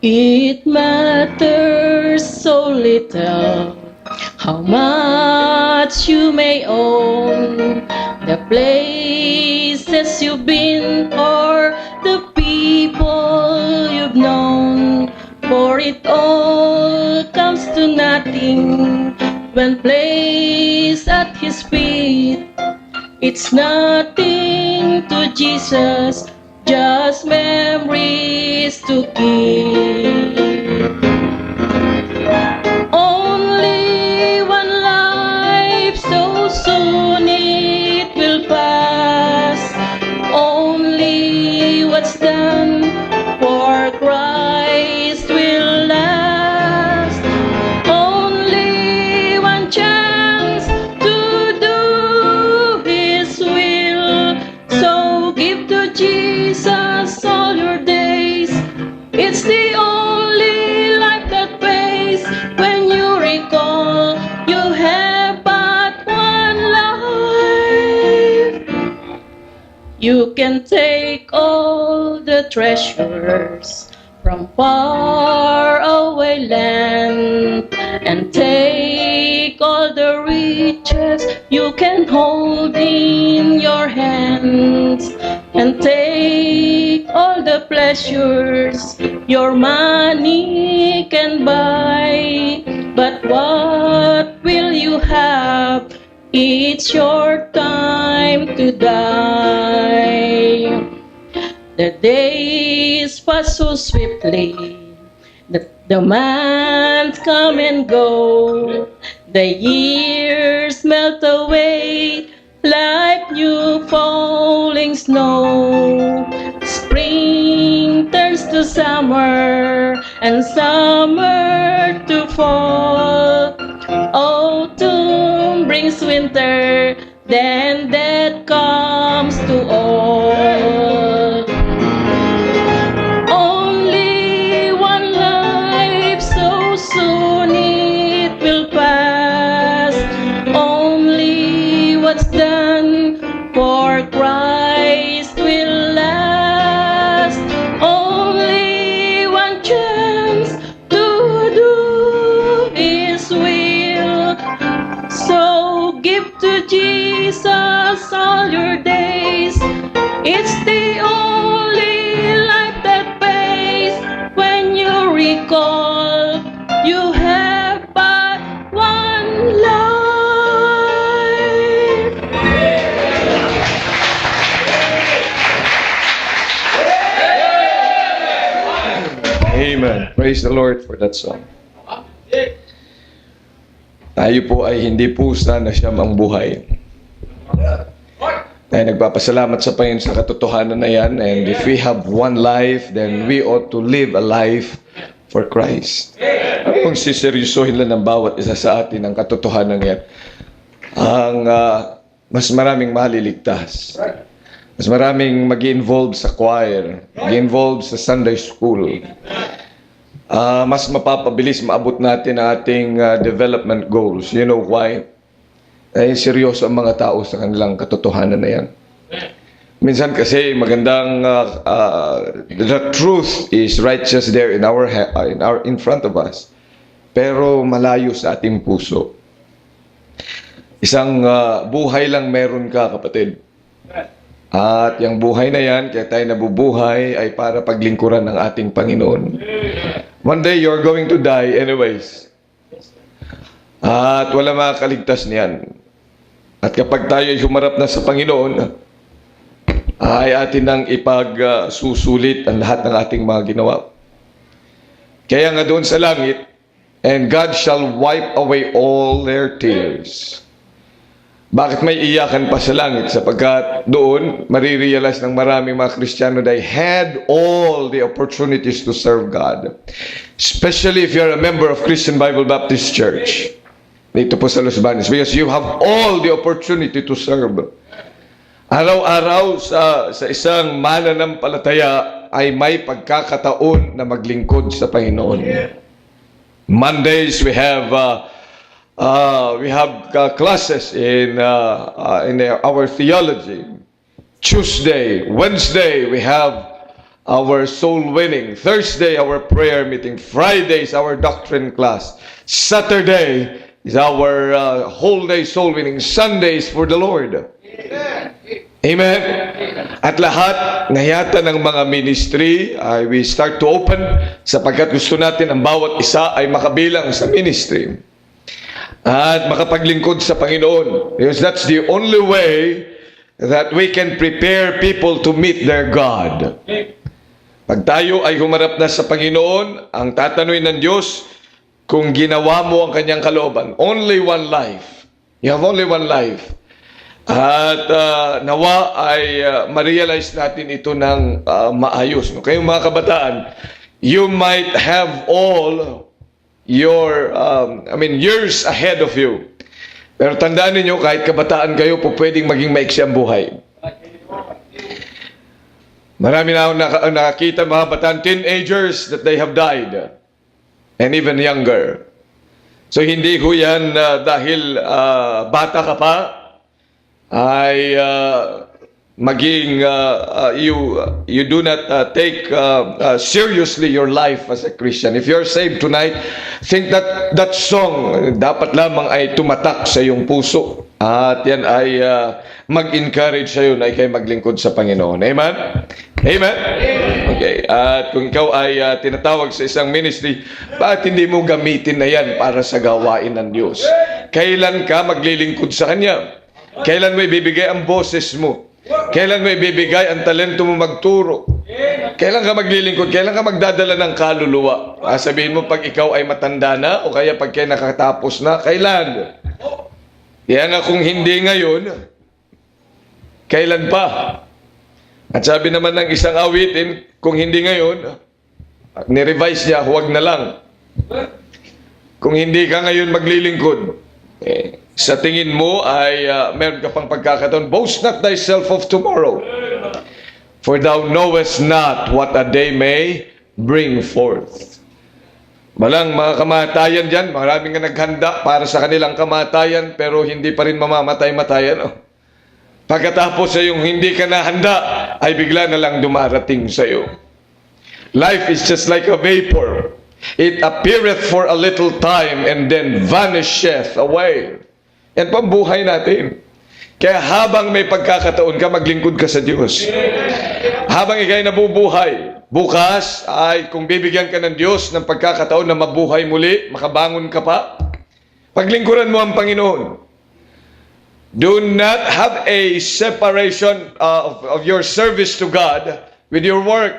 It matters so little how much you may own, the places you've been or the people you've known. For it all comes to nothing when placed at His feet. It's nothing to Jesus, just memories to keep. Only one life, so soon it will pass. Only what's done for Christ will last. Only one chance to do His will. So give to Jesus all your days. It's the only life that pays. When you recall, you have but one life. You can take all the treasures from far away land and take all the riches you can hold in your hands and take all the pleasures your money can buy. But what will you have? It's your time to die. The days pass so swiftly, the months come and go, the years melt away like new falling snow. Spring turns to summer and summer to fall. Autumn brings winter, then death comes to all. Only one life, so soon it will pass. Only what's done for Christ will last. Only one chance to do His will. So give to Jesus all your days. It's the only life that pays. When you recall, you have but one life. Amen. Praise the Lord for that song. Tayo po ay hindi pusa na siyam ang buhay. Tayo nagpapasalamat sa Panginoon sa katotohanan na yan. And if we have one life, then we ought to live a life for Christ. Kung siseryosohin lang ng bawat isa sa atin ang katotohanan yan, ang mas maraming maliligtas. Mas maraming mag-involve sa choir, mag-involve sa Sunday school. Mas mapapabilis maabot natin ang ating development goals. You know why? Ay seryoso ang mga tao sa kanilang katotohanan na yan. Minsan kasi magandang the truth is right just there in in front of us. Pero malayo sa ating puso. Isang buhay lang meron ka, kapatid. At yung buhay na yan, kaya tayo nabubuhay, ay para paglingkuran ng ating Panginoon. One day, you're going to die anyways. At wala makakaligtas niyan. At kapag tayo ay humarap na sa Panginoon, ay atin nang ipagsusulit ang lahat ng ating mga ginawa. Kaya nga doon sa langit, and God shall wipe away all their tears. Bakit may iyakan pa sa langit? Sapagkat doon, marirealize ng maraming mga Kristiyano they had all the opportunities to serve God. Especially if you're a member of Christian Bible Baptist Church. Dito po sa Los Baños. Because you have all the opportunity to serve. Araw-araw sa isang mananampalataya ay may pagkakataon na maglingkod sa Panginoon. Mondays we have classes in our theology. Tuesday, Wednesday, we have our soul winning. Thursday, our prayer meeting. Friday is our doctrine class. Saturday is our whole day soul winning. Sunday is for the Lord. Amen. At lahat na yata ng mga ministry ay we start to open sapagkat gusto natin ang bawat isa ay makabilang sa ministry at makapaglingkod sa Panginoon. Because that's the only way that we can prepare people to meet their God. Pag tayo ay humarap na sa Panginoon, ang tatanungin ng Diyos, kung ginawa mo ang kanyang kalooban, only one life. You have only one life. At nawa ay ma-realize natin ito ng maayos. No? Kayong mga kabataan, you might have all your, years ahead of you. Pero tandaan niyo kahit kabataan kayo, po pwedeng maging maiksi ang buhay. Marami na akong nakakita mga bataan, teenagers that they have died. And even younger. So hindi ho yan dahil bata ka pa, ay maging you do not take seriously your life as a Christian. If you're saved tonight, think that song dapat lamang ay tumatak sa iyong puso at yan ay mag-encourage sa iyo na ikay maglingkod sa Panginoon. Amen? Amen? Okay. At kung ikaw ay tinatawag sa isang ministry, bakit hindi mo gamitin na yan para sa gawain ng Diyos? Kailan ka maglilingkod sa Kanya? Kailan mo ibibigay ang boses mo? Kailan mo ibibigay ang talento mo magturo? Kailan ka maglilingkod? Kailan ka magdadala ng kaluluwa? Sabihin mo pag ikaw ay matanda na o kaya pag kayo nakatapos na, kailan? Yan na kung hindi ngayon, kailan pa? At sabi naman ng isang awitin, kung hindi ngayon, ni-revise niya, huwag na lang. Kung hindi ka ngayon maglilingkod, sa tingin mo ay meron ka pang pagkakataon, boast not thyself of tomorrow, for thou knowest not what a day may bring forth. Malang mga kamatayan dyan, maraming nga naghanda para sa kanilang kamatayan, pero hindi pa rin mamamatay-matayan. Oh. Pagkatapos sa yung hindi ka nahanda, ay bigla na lang dumarating sa iyo. Life is just like a vapor. It appeareth for a little time and then vanisheth away. Yan po ang buhay natin. Kaya habang may pagkakataon ka, maglingkod ka sa Diyos. Habang ikay nabubuhay, bukas ay kung bibigyan ka ng Diyos ng pagkakataon na mabuhay muli, makabangon ka pa, paglingkuran mo ang Panginoon. Do not have a separation of your service to God with your work.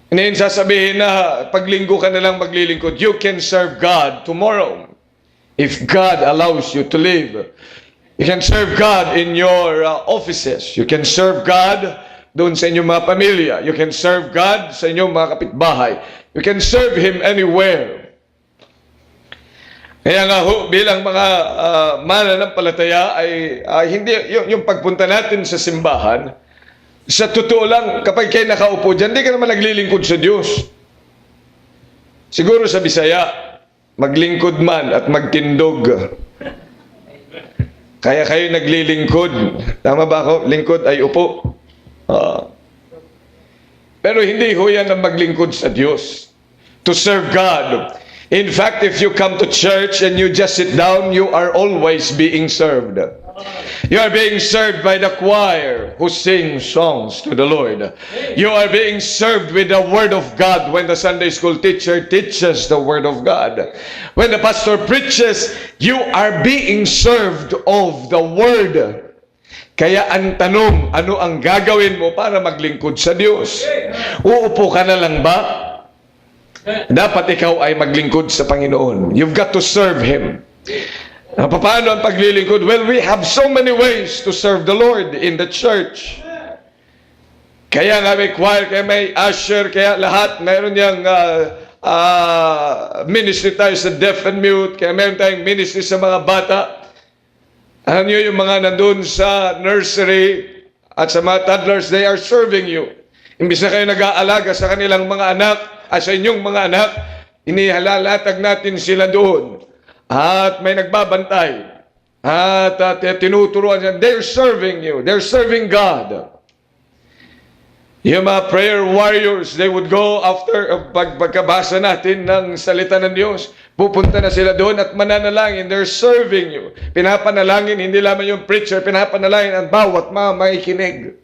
Hindi sasabihin na paglinggo ka na lang maglilingkod. You can serve God tomorrow. If God allows you to live, you can serve God in your offices. You can serve God doon sa inyong mga pamilya. You can serve God sa inyong mga kapitbahay. You can serve Him anywhere. Kaya nga ho, bilang mga mananampalataya ay hindi yung pagpunta natin sa simbahan, sa totoo lang, kapag kayo nakaupo dyan, hindi ka naman naglilingkod sa Diyos. Siguro sa Bisaya, maglingkod man at magtindog. Kaya kayo naglilingkod. Tama ba ako? Lingkod ay upo. Pero hindi ho yan ang maglingkod sa Diyos. To serve God. In fact, if you come to church and you just sit down, you are always being served. You are being served by the choir who sings songs to the Lord. You are being served with the Word of God when the Sunday school teacher teaches the Word of God. When the pastor preaches, you are being served of the Word. Kaya ang tanong, ano ang gagawin mo para maglingkod sa Diyos? Uupo ka na lang ba? Dapat ikaw ay maglingkod sa Panginoon. You've got to serve Him. Paano ang paglilingkod? Well, we have so many ways to serve the Lord in the church. Kaya nga may choir, kaya may usher, kaya lahat, mayroon niyang ministry tayo sa deaf and mute, kaya mayroon tayong ministry sa mga bata. Alam niyo yung mga nandun sa nursery at sa mga toddlers, they are serving you. Imbis na kayo nag-aalaga sa kanilang mga anak, sa inyong mga anak, inihalatag natin sila doon. At may nagbabantay. At tinuturuan siya. They're serving you. They're serving God. Yung mga prayer warriors, they would go after, pagkabasa natin ng salita ng Diyos, pupunta na sila doon at mananalangin. They're serving you. Pinapanalangin, hindi lamang yung preacher, pinapanalangin ang bawat mga makikinig.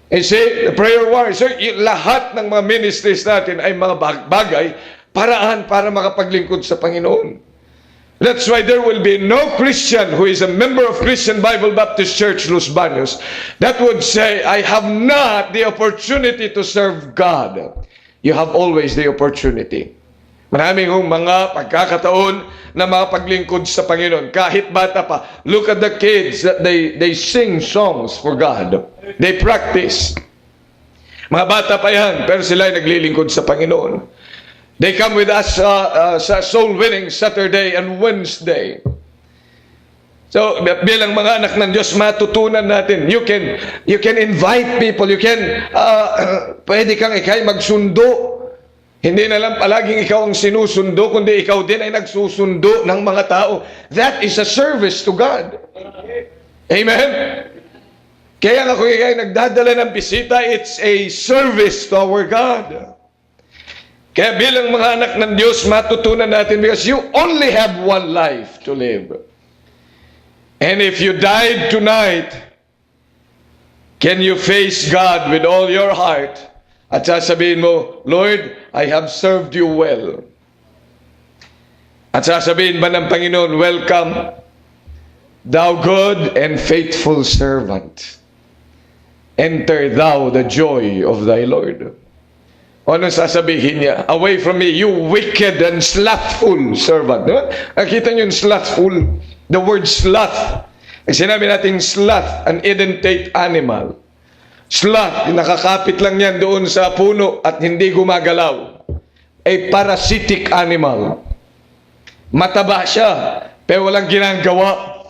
And see, the prayer warriors, so, lahat ng mga ministries natin ay mga bagay, paraan para makapaglingkod sa Panginoon. That's why there will be no Christian who is a member of Christian Bible Baptist Church, Los Baños, that would say, I have not the opportunity to serve God. You have always the opportunity. Maraming mga pagkakataon na makapaglingkod sa Panginoon. Kahit bata pa, look at the kids, they sing songs for God. They practice. Mga bata pa yan, pero sila ay naglilingkod sa Panginoon. They come with us sa soul winning Saturday and Wednesday. So, bilang mga anak ng Diyos, matutunan natin. You can invite people. You can, pwede kang ikay magsundo. Hindi na lang palaging ikaw ang sinusundo, kundi ikaw din ay nagsusundo ng mga tao. That is a service to God. Amen? Kaya nga kung ikay nagdadala ng bisita, it's a service to our God. Kaya bilang mga anak ng Diyos, matutunan natin because you only have one life to live. And if you died tonight, can you face God with all your heart? At sasabihin mo, Lord, I have served you well. At sasabihin ba ng Panginoon, welcome, thou good and faithful servant. Enter thou the joy of thy Lord. O ano sasabihin niya? Away from me, you wicked and slothful servant. Diba? Nakita niyo yung slothful? The word sloth. Sinabi natin sloth, an edentate animal. Sloth, nakakapit lang yan doon sa puno at hindi gumagalaw. A parasitic animal. Mataba siya, pero walang ginagawa.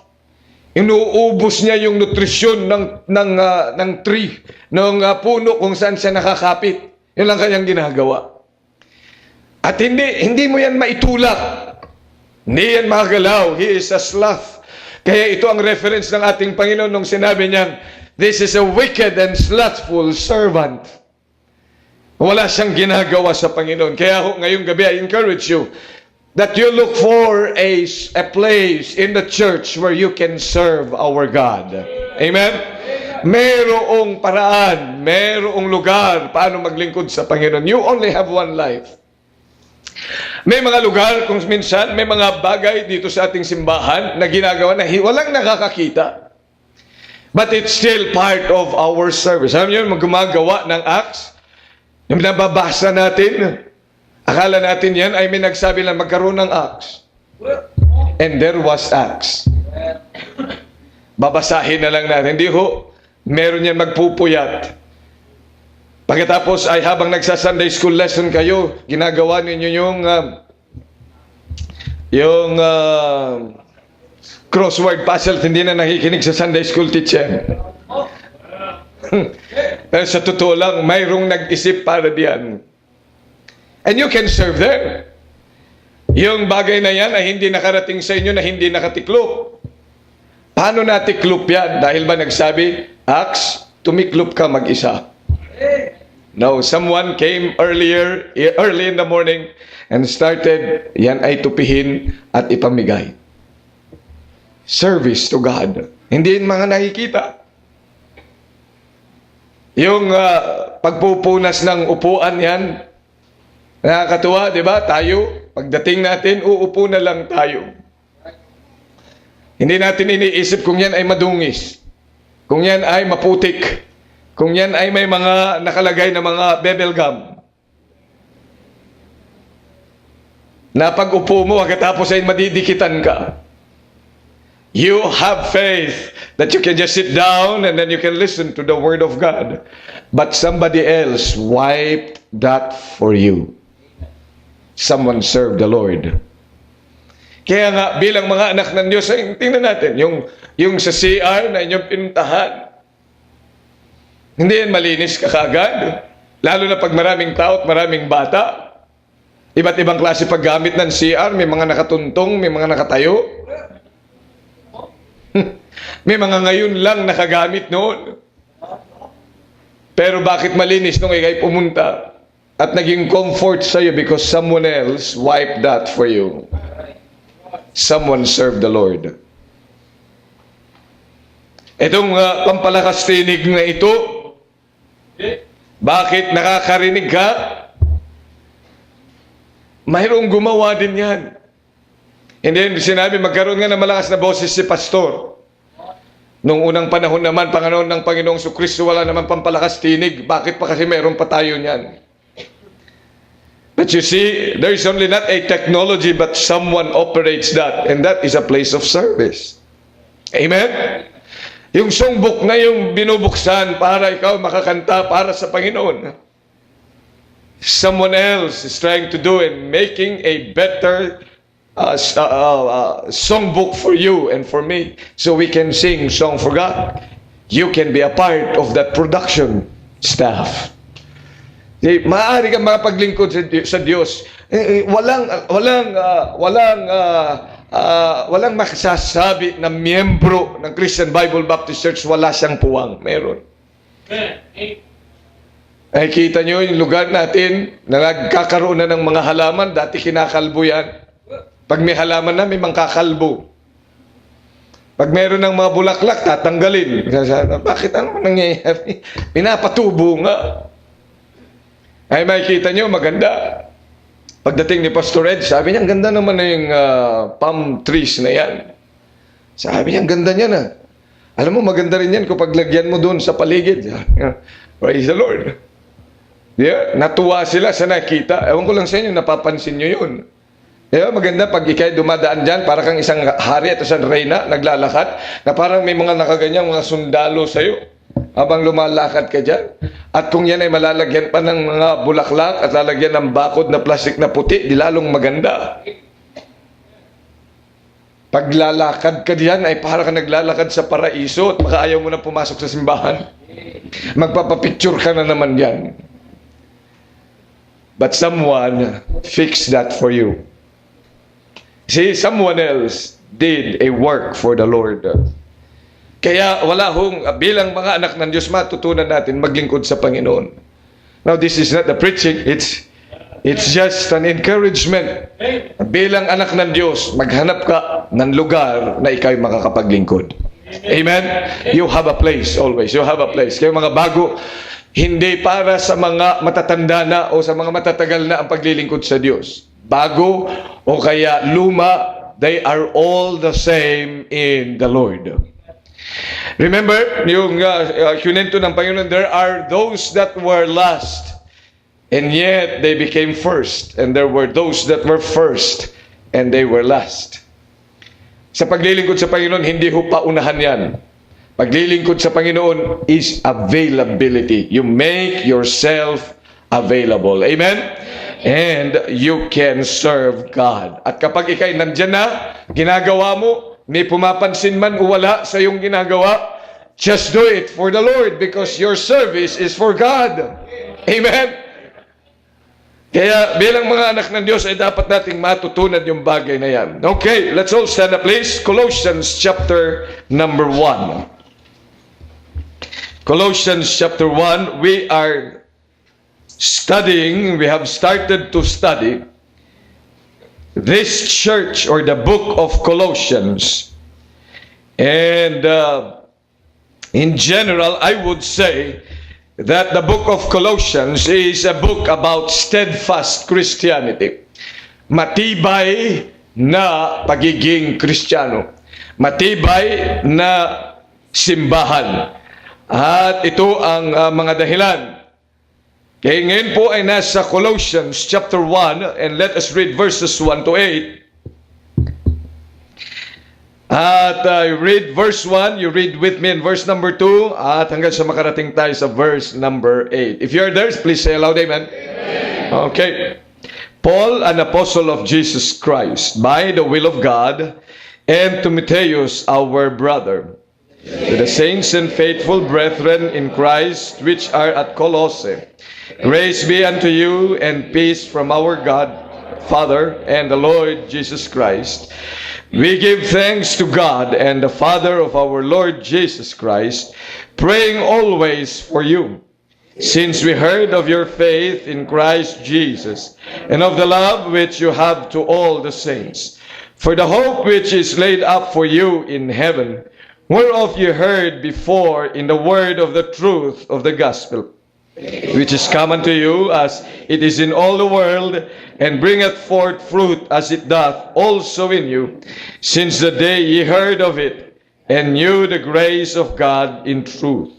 Inuubos niya yung nutrisyon ng tree, ng puno kung saan siya nakakapit. Yun lang kanyang ginagawa. At hindi mo yan maitulak. Hindi yan makagalaw. He is a sloth. Kaya ito ang reference ng ating Panginoon nung sinabi niya, this is a wicked and slothful servant. Wala siyang ginagawa sa Panginoon. Kaya ngayong gabi, I encourage you that you look for a place in the church where you can serve our God. Amen? Merong paraan, merong lugar paano maglingkod sa Panginoon. You only have one life. May mga lugar kung minsan, may mga bagay dito sa ating simbahan na ginagawa na walang nakakakita. But it's still part of our service. Alam niyo, gumagawa ng acts, yung nababasa natin, akala natin yan ay may nagsabi lang magkaroon ng acts. And there was acts. Babasahin na lang natin. Hindi ho, meron yan magpupuyat. Pagkatapos ay habang nagsa-Sunday school lesson kayo, ginagawa ninyo yung crossword puzzle, hindi na nakikinig sa Sunday school teacher. Pero sa totoo lang, mayroong nag-isip para diyan. And you can serve there. Yung bagay na yan ay hindi nakarating sa inyo na hindi nakatiklop. Paano natiklop yan? Dahil ba nagsabi, Acts, tumiklop ka mag-isa. No, someone came early in the morning and started, yan ay tupihin at ipamigay. Service to God. Hindi yung mga nakikita. Yung pagpupunas ng upuan yan, nakakatuwa, di ba? Tayo, pagdating natin, uupo na lang tayo. Hindi natin iniisip kung yan ay madungis, kung yan ay maputik, kung yan ay may mga nakalagay na mga bubble gum. Na pag upo mo, pagkatapos ay madidikitan ka. You have faith that you can just sit down and then you can listen to the Word of God. But somebody else wiped that for you. Someone served the Lord. Kaya nga, bilang mga anak ng Diyos, tingnan natin, yung sa CR na inyong pinuntahan, hindi yan malinis kakagad. Lalo na pag maraming tao at maraming bata. Iba't ibang klase paggamit ng CR, may mga nakatuntong, may mga nakatayo. May mga ngayon lang nakagamit noon. Pero bakit malinis nung ikay pumunta at naging comfort sa iyo? Because someone else wiped that for you. Someone served the Lord. Itong pampalakas tinig na ito, bakit nakakarinig ka? Mayroong gumawa din yan. And then sinabi, magkaroon nga ng malakas na boses si pastor. Nung unang panahon naman, Panginoon ng Panginoong Kristo, wala naman pampalakas tinig. Bakit pa kasi meron pa tayo niyan? But you see, there is only not a technology, but someone operates that. And that is a place of service. Amen? Yung songbook na yung binubuksan para ikaw makakanta para sa Panginoon. Someone else is trying to do and making a better songbook for you and for me, so we can sing song for God. You can be a part of that production staff. Maaari kang makapaglingkod sa Diyos. Walang masasabi na miyembro ng Christian Bible Baptist Church wala siyang puwang. Meron. Ay, kita nyo yung lugar natin na nagkakaroon na ng mga halaman. Dati kinakalbo yan. Pag may halaman na, may mangkakalbo. Pag meron ng mga bulaklak, tatanggalin. Bakit? Ano nangyayari? Pinapatubo nga. Ay, makikita nyo, maganda. Pagdating ni Pastor Ed, sabi niya, ang ganda naman na yung palm trees na yan. Sabi niya, ang ganda niya na. Alam mo, maganda rin yan kung paglagyan mo doon sa paligid. Praise the Lord. Yeah, natuwa sila sa nakita. Ewan ko lang sa inyo, napapansin nyo yun. Yeah, maganda pag ikay dumadaan dyan, para kang isang hari at isang reyna, naglalakad, na parang may mga nakaganyang mga sundalo sa'yo habang lumalakad ka dyan. At kung yan ay malalagyan pa ng mga bulaklak at lalagyan ng bakod na plastic na puti, di lalong maganda. Paglalakad ka diyan ay para ka naglalakad sa paraiso at makaayaw mo na pumasok sa simbahan. Magpapapicture ka na naman yan. But someone fixed that for you. See, someone else did a work for the Lord. Kaya wala hong, bilang mga anak ng Diyos, matutunan natin maglingkod sa Panginoon. Now, this is not the preaching, it's just an encouragement. Bilang anak ng Diyos, maghanap ka ng lugar na ikaw'y makakapaglingkod. Amen? You have a place always. You have a place. Kaya mga bago, hindi para sa mga matatanda na o sa mga matatagal na ang paglilingkod sa Diyos. Bago o kaya luma, they are all the same in the Lord. Remember, yung kunento ng Panginoon, there are those that were last, and yet they became first. And there were those that were first, and they were last. Sa paglilingkod sa Panginoon, hindi ho paunahan yan. Paglilingkod sa Panginoon is availability. You make yourself available. Amen? And you can serve God. At kapag ikay nandyan na, ginagawa mo, may pumapansin man o wala sa iyong ginagawa, just do it for the Lord because your service is for God. Amen? Kaya bilang mga anak ng Diyos ay dapat nating matutunan yung bagay na yan. Okay, let's all stand up please. Colossians chapter number 1. Colossians chapter 1, we are studying, we have started to study this church or the book of Colossians. And in general, I would say that the book of Colossians is a book about steadfast Christianity. Matibay na pagiging Kristiyano. Matibay na simbahan. At ito ang mga dahilan. Kaya ngayon po ay nasa Colossians chapter 1 and let us read verses 1 to 8. At read verse 1, you read with me in verse number 2 at hanggang sa makarating tayo sa verse number 8. If you are there, please say aloud, amen. Amen. Okay. Paul, an apostle of Jesus Christ, by the will of God, and Timotheus, our brother, to the saints and faithful brethren in Christ which are at Colossae, grace be unto you and peace from our God, Father, and the Lord Jesus Christ. We give thanks to God and the Father of our Lord Jesus Christ, praying always for you, since we heard of your faith in Christ Jesus, and of the love which you have to all the saints, for the hope which is laid up for you in heaven, whereof you heard before in the word of the truth of the gospel, which is come unto you as it is in all the world, and bringeth forth fruit as it doth also in you, since the day ye heard of it, and knew the grace of God in truth.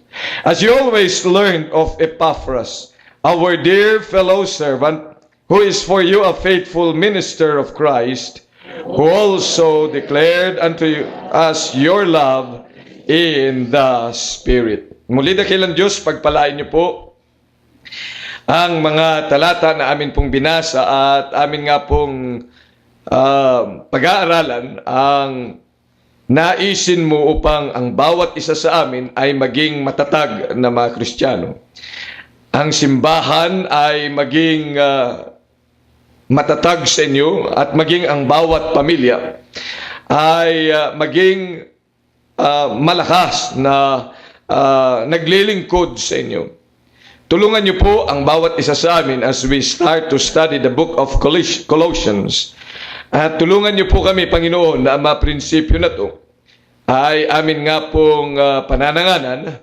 As you always learned of Epaphras, our dear fellow servant, who is for you a faithful minister of Christ, who also declared unto us your love in the Spirit. Muli dakilang Diyos, pagpalain niyo po ang mga talata na amin pong binasa at amin nga pong pag-aaralan ang naisin mo upang ang bawat isa sa amin ay maging matatag na mga Kristiyano. Ang simbahan ay maging matatag sa inyo at maging ang bawat pamilya ay maging malakas na naglilingkod sa inyo. Tulungan niyo po ang bawat isa sa amin as we start to study the book of Colossians. At tulungan niyo po kami, Panginoon, na ang mga prinsipyo na to ay amin nga pong panananganan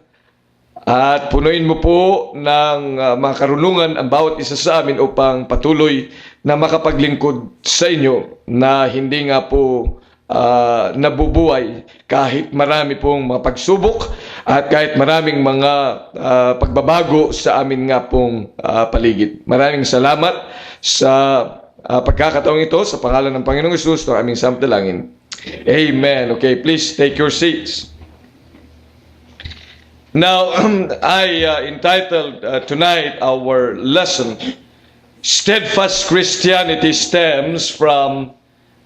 at punuin mo po ng mga karunungan ang bawat isa sa amin upang patuloy na makapaglingkod sa inyo na hindi nga po nabubuhay kahit marami pong mga pagsubok at kahit maraming mga pagbabago sa amin nga pong paligid. Maraming salamat sa pagkakataong ito sa pangalan ng Panginoong Hesus na aming samtalangin. Amen. Okay, please take your seats. Now, I entitled tonight our lesson, Steadfast Christianity Stems from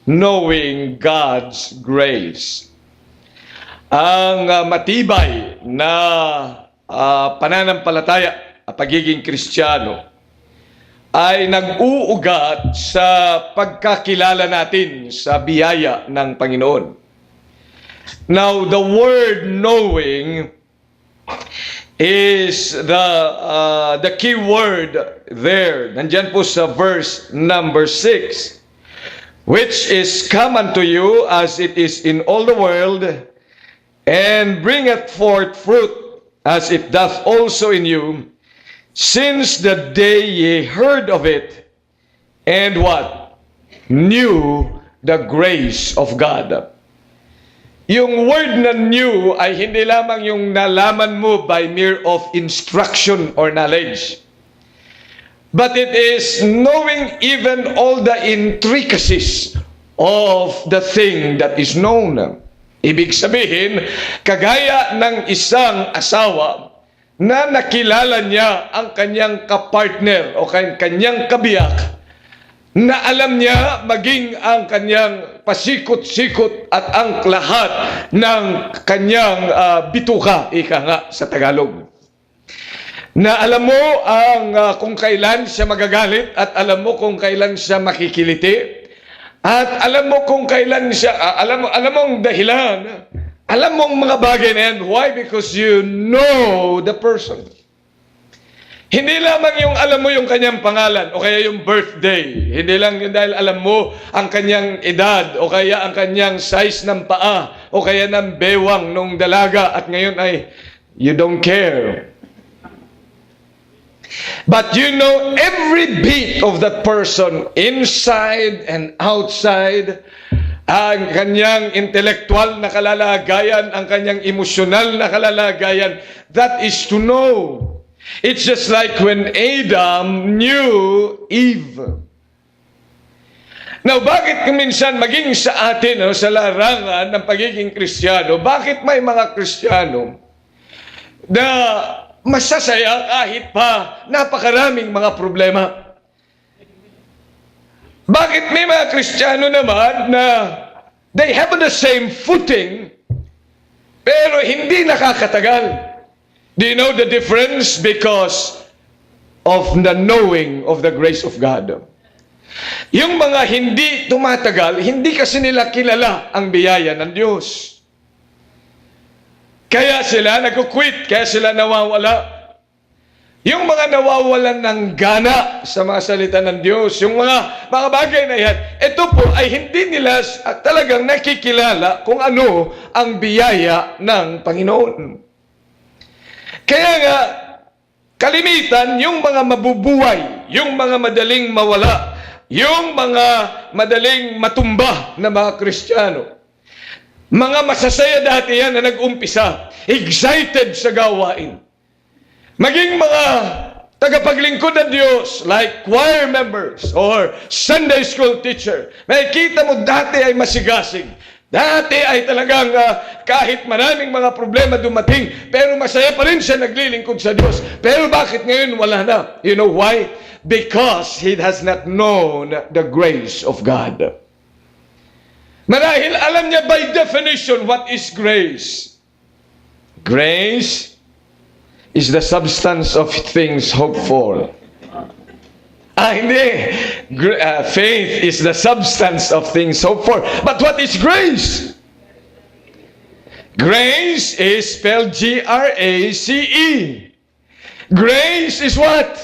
Knowing God's Grace. Ang matibay na pananampalataya, pagiging Kristiyano, ay nag-uugat sa pagkakilala natin sa biyaya ng Panginoon. Now, the word knowing is the key word there. Nandyan po sa verse number 6. Which is common to you as it is in all the world, and bringeth forth fruit as it doth also in you, since the day ye heard of it, and what? Knew the grace of God. Yung word na knew ay hindi lamang yung nalaman mo by mere of instruction or knowledge, but it is knowing even all the intricacies of the thing that is known. Ibig sabihin, kagaya ng isang asawa na nakilala niya ang kanyang kapartner o kanyang kabiyak, na alam niya maging ang kanyang pasikot-sikot at ang lahat ng kanyang bituka, ika nga sa Tagalog. Na alam mo ang kung kailan siya magagalit at alam mo kung kailan siya makikiliti at alam mo kung kailan siya alam mo ang dahilan, alam mo ang mga bagay na yan. Why? Because you know the person. Hindi lamang yung alam mo yung kanyang pangalan o kaya yung birthday. Hindi lang yun dahil alam mo ang kanyang edad o kaya ang kanyang size ng paa o kaya ng bewang nung dalaga at ngayon ay you don't care. But you know every bit of that person, inside and outside, ang kanyang intellectual na kalalagayan, ang kanyang emosyonal na kalalagayan. That is to know. It's just like when Adam knew Eve. Now, bakit minsan maging sa atin, sa larangan ng pagiging Kristiyano, bakit may mga Kristiyano na masasaya kahit pa napakaraming mga problema? Bakit may mga Kristiyano naman na they have the same footing pero hindi nakakatagal? Do you know the difference? Because of the knowing of the grace of God. Yung mga hindi tumatagal, hindi kasi nila kilala ang biyaya ng Diyos. Kaya sila nagkukwit, kaya sila nawawala. Yung mga nawawalan ng gana sa mga salita ng Diyos, yung mga bagay na yan, ito po ay hindi nila talagang nakikilala kung ano ang biyaya ng Panginoon. Kaya nga, kalimitan, yung mga mabubuhay, yung mga madaling mawala, yung mga madaling matumba na mga Kristiyano, mga masasaya dati yan na nag-umpisa, excited sa gawain. Maging mga tagapaglingkod ng Diyos, like choir members or Sunday school teacher, makikita mo dati ay masigasig. Dati ay talagang kahit maraming mga problema dumating, pero masaya pa rin siya naglilingkod sa Diyos. Pero bakit ngayon wala na? You know why? Because he has not known the grace of God. Marahil alam niya by definition what is grace. Grace is the substance of things hoped for. Hindi. Faith is the substance of things hoped for. But what is grace? Grace is spelled G-R-A-C-E. Grace is what?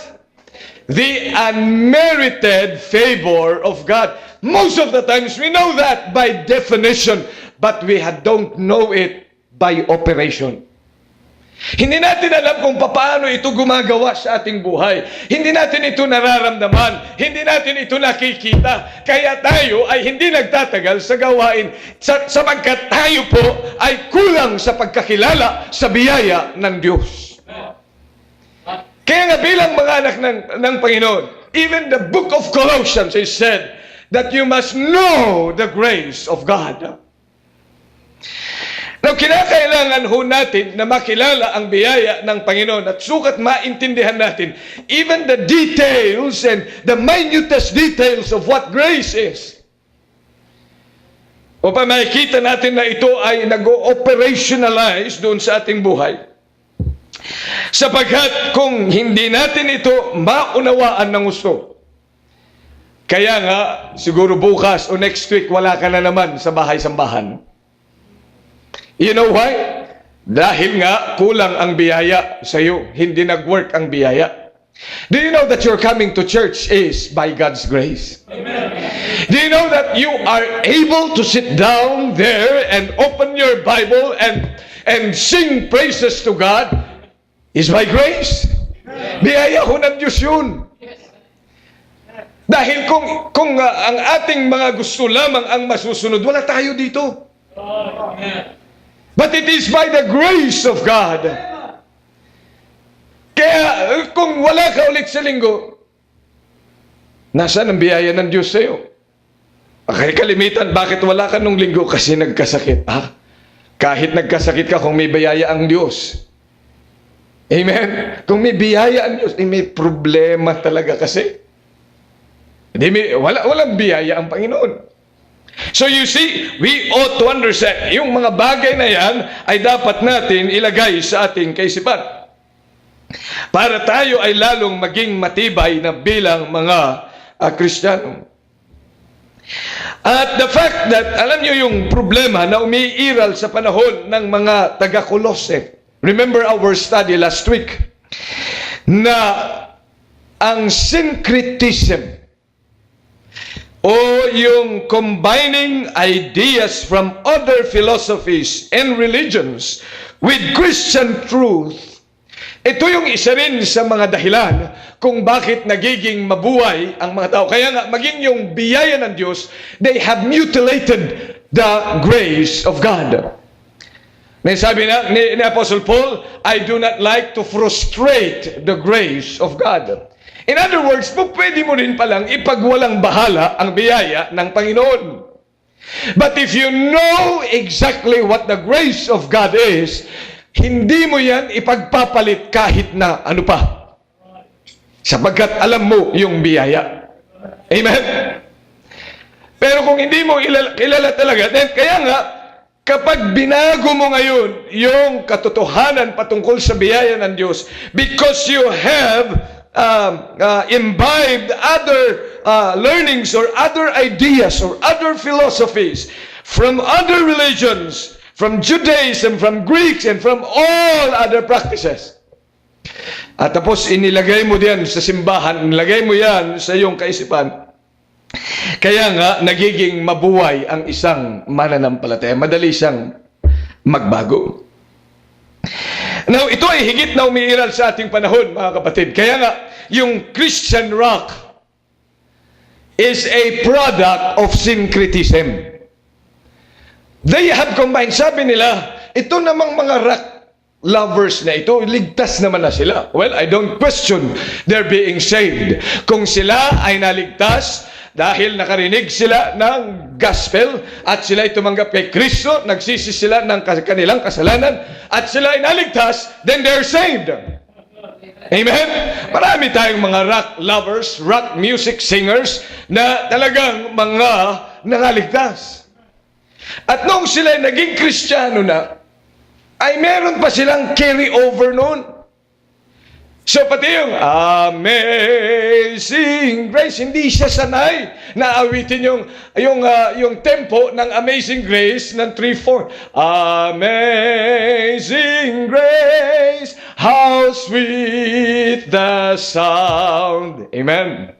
The unmerited favor of God. Most of the times we know that by definition, but we don't know it by operation. Hindi natin alam kung paano ito gumagawa sa ating buhay. Hindi natin ito nararamdaman. Hindi natin ito nakikita. Kaya tayo ay hindi nagtatagal sa gawain sapagkat tayo po ay kulang sa pagkakilala sa biyaya ng Diyos. Kaya nga bilang mga anak ng Panginoon, even the book of Colossians is said that you must know the grace of God. Now, kinakailangan ho natin na makilala ang biyaya ng Panginoon at sukat maintindihan natin even the details and the minutest details of what grace is. Upang makikita natin na ito ay nag-operationalize doon sa ating buhay. Sapagkat kung hindi natin ito maunawaan ng gusto, kaya nga siguro bukas o next week wala ka na naman sa bahay-sambahan. You know why? Dahil nga kulang ang biyaya sa iyo. Hindi nag-work ang biyaya. Do you know that your coming to church is by God's grace? Amen. Do you know that you are able to sit down there and open your Bible and sing praises to God is by grace? Biyaya ho ng Diyos yun. Dahil kung ang ating mga gusto lamang ang masusunod, wala tayo dito. But it is by the grace of God. Kaya kung wala ka ulit sa linggo, nasaan ang biyaya ng Diyos sa iyo? Kaya kalimitan, bakit wala ka nung linggo? Kasi nagkasakit. Kahit nagkasakit ka, kung may biyaya ang Diyos. Amen? Kung may biyaya ang Diyos, may problema talaga kasi. Walang biyaya ang Panginoon. So you see, we ought to understand, yung mga bagay na yan ay dapat natin ilagay sa ating kaisipan. Para tayo ay lalong maging matibay na bilang mga Kristiyano. At the fact that, alam nyo yung problema na umiiral sa panahon ng mga taga-Colossae. Remember our study last week, na ang syncretism, o yung combining ideas from other philosophies and religions with Christian truth, ito yung isa rin sa mga dahilan kung bakit nagiging mabuhay ang mga tao. Kaya nga, maging yung biyaya ng Diyos, they have mutilated the grace of God. Sabi ni Apostle Paul, I do not like to frustrate the grace of God. In other words, pwede mo rin palang ipagwalang bahala ang biyaya ng Panginoon. But if you know exactly what the grace of God is, hindi mo yan ipagpapalit kahit na ano pa. Sapagkat alam mo yung biyaya. Amen? Pero kung hindi mo kilala talaga, then kaya nga, kapag binago mo ngayon yung katotohanan patungkol sa biyaya ng Diyos, because you have imbibed other learnings or other ideas or other philosophies from other religions, from Judaism, from Greeks, and from all other practices. At tapos inilagay mo diyan sa simbahan, nilagay mo yan sa iyong kaisipan. Kaya nga, nagiging mabuhay ang isang mananampalataya. Madali siyang magbago. Now, ito ay higit na umiiral sa ating panahon, mga kapatid. Kaya nga, yung Christian rock is a product of syncretism. They have combined. Sabi nila, ito namang mga rock lovers na ito, ligtas naman na sila. Well, I don't question their being saved. Kung sila ay naligtas dahil nakarinig sila ng gospel at sila ay tumanggap kay Kristo, nagsisi sila ng kanilang kasalanan at sila ay naligtas, then they're saved. Amen? Marami tayong mga rock lovers, rock music singers na talagang mga nangaligtas. At nung sila ay naging Kristiyano na, ay meron pa silang carry over noon. So pati yung Amazing Grace, hindi siya sanay na awitin yung tempo ng Amazing Grace ng 3-4. Amazing Grace, how sweet the sound. Amen.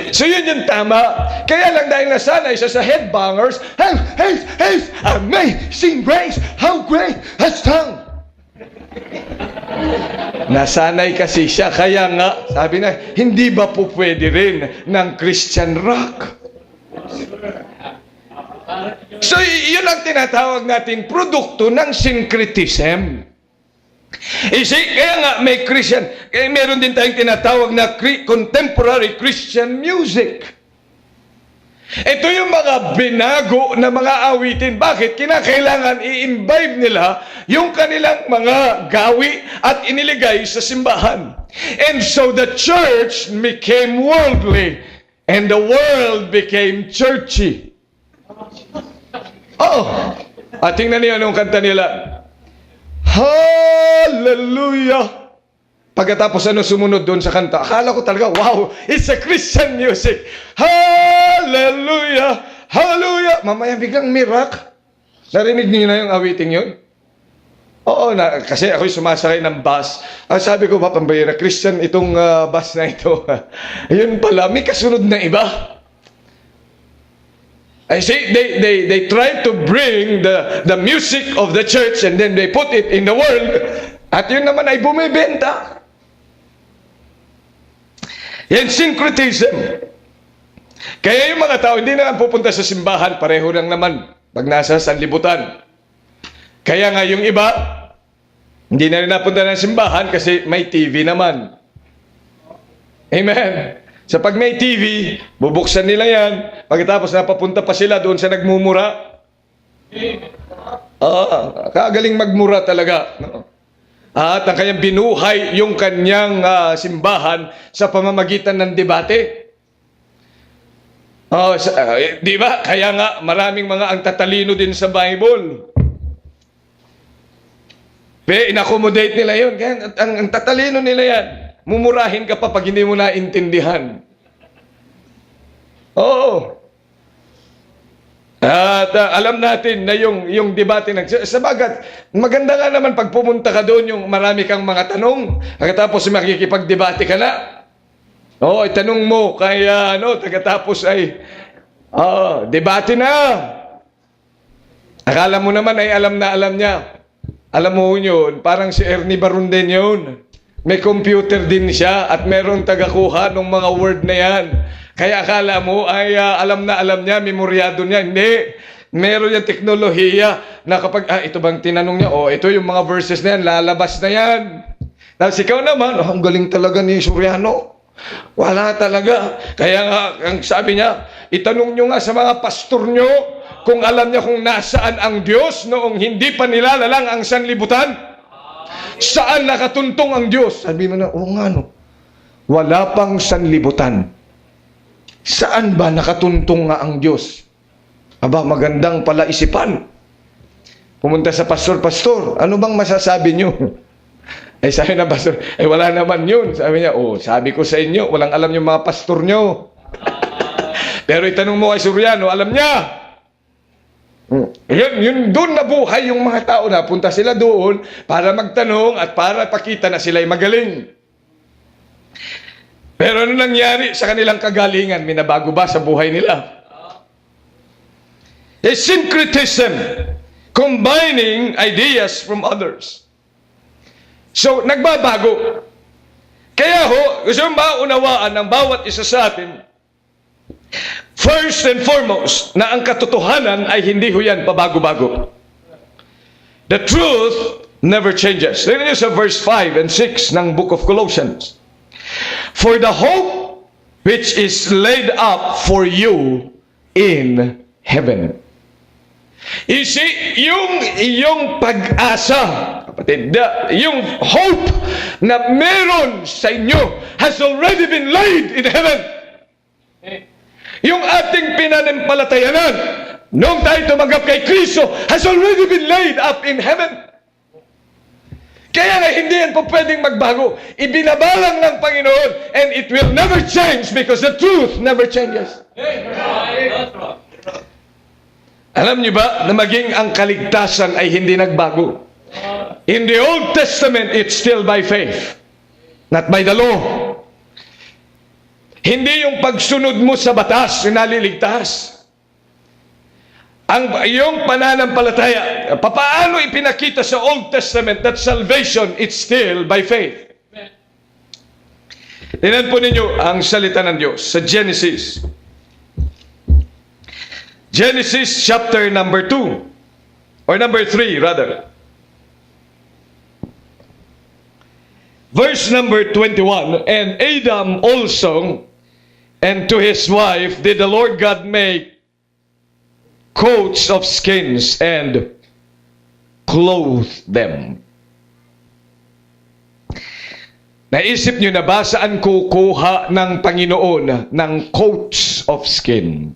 So yun yung tama. Kaya lang dahil nasanay siya sa headbangers, hey, Amazing Grace, how great has sound. Nasanay kasi siya, kaya nga, sabi na, hindi ba po pwede rin ng Christian rock? So, yun ang tinatawag nating produkto ng syncretism. Kaya nga may Christian, kaya meron din tayong tinatawag na contemporary Christian music. Ito yung mga binago na mga awitin. Bakit? Kinakailangan i-imbibe nila yung kanilang mga gawi at iniligay sa simbahan. And so the church became worldly and the world became churchy. Oh, at tingnan niyo anong kanta nila. Hallelujah! Pagkatapos sumunod doon sa kanta, akala ko talaga, wow, it's a Christian music. Hallelujah! Hallelujah! Mamaya biglang mirak. Narinig niyo na yung awiting yun? Oo, kasi ako'y sumasakay ng bus. Sabi ko, pambayra, Christian itong bus na ito. Ayun pala, may kasunod na iba. I see, they try to bring the music of the church and then they put it in the world. At yun naman ay bumibenta. Yan, syncretism. Kaya yung mga tao, hindi na pupunta sa simbahan, pareho lang naman pag nasa sanlibutan. Kaya nga yung iba, hindi na rin napunta ng simbahan kasi may TV naman. Amen. Sa pag may TV, bubuksan nila yan. Pagkatapos napapunta pa sila doon sa nagmumura. Kagaling magmura talaga. At ang kanyang binuhay yung kanyang simbahan sa pamamagitan ng debate. Di ba? Kaya nga maraming mga ang tatalino din sa Bible. In-accommodate nila yun. Kaya ang tatalino nila yan. Mumurahin ka pa pag hindi mo naintindihan. Oo. At alam natin na yung debate sabagat, maganda nga naman pag pumunta ka doon yung marami kang mga tanong. Pagkatapos makikipag-debate ka na. Oo, itanong mo kaya pagkatapos ay debate na. Akala mo naman ay alam na alam niya. Alam mo yun, parang si Ernie Barunden yun. May computer din siya at merong tagakuha ng mga word na yan. Kaya akala mo ay alam na alam niya, memoryado niya. Hindi. Meron yung teknolohiya na kapag, ito bang tinanong niya, ito yung mga verses na yan, lalabas na yan. Tapos ikaw naman, ang galing talaga ni Soriano. Wala talaga. Kaya nga, ang sabi niya, itanong nyo nga sa mga pastor nyo kung alam niya kung nasaan ang Diyos noong hindi pa nilalalang ang sanlibutan. Saan nakatuntong ang Diyos? Sabi mo na, nga wala pang sanlibutan. Saan ba nakatuntong nga ang Diyos? Aba, magandang palaisipan. Pumunta sa pastor, ano bang masasabi nyo? Sabi na pastor, wala naman yun. Sabi niya, sabi ko sa inyo, walang alam yung mga pastor nyo. Pero itanong mo kay Soriano, alam niya. Yun doon nabuhay yung mga tao na punta sila doon para magtanong at para pakita na sila'y magaling. Pero ano nangyari sa kanilang kagalingan? Minabago ba sa buhay nila? A syncretism, combining ideas from others. So, nagbabago. Kaya gusto mong maunawaan ng bawat isa sa atin, first and foremost, na ang katotohanan ay hindi yan pabago-bago. The truth never changes. Tingnan niyo sa verse 5 and 6 ng book of Colossians. For the hope which is laid up for you in heaven. You see, yung iyong pag-asa, kapatid, yung hope na meron sa inyo has already been laid in heaven. Yung ating pinanampalatayanan, noong tayo tumanggap kay Kristo, has already been laid up in heaven. Kaya nga hindi yan po pwedeng magbago. Ibinabalang ng Panginoon, and it will never change because the truth never changes. Alam niyo ba na maging ang kaligtasan ay hindi nagbago? In the Old Testament, it's still by faith, not by the law. Hindi yung pagsunod mo sa batas na naliligtas. Ang iyong pananampalataya, papaano ipinakita sa Old Testament that salvation, it's still by faith. Tingnan po ninyo ang salita ng Diyos sa Genesis. Genesis chapter number 2, or number 3 rather. Verse number 21, and Adam also, and to his wife did the Lord God make coats of skins and clothe them. Naisip nyo na ba saan kukuha ng Panginoon ng coats of skin?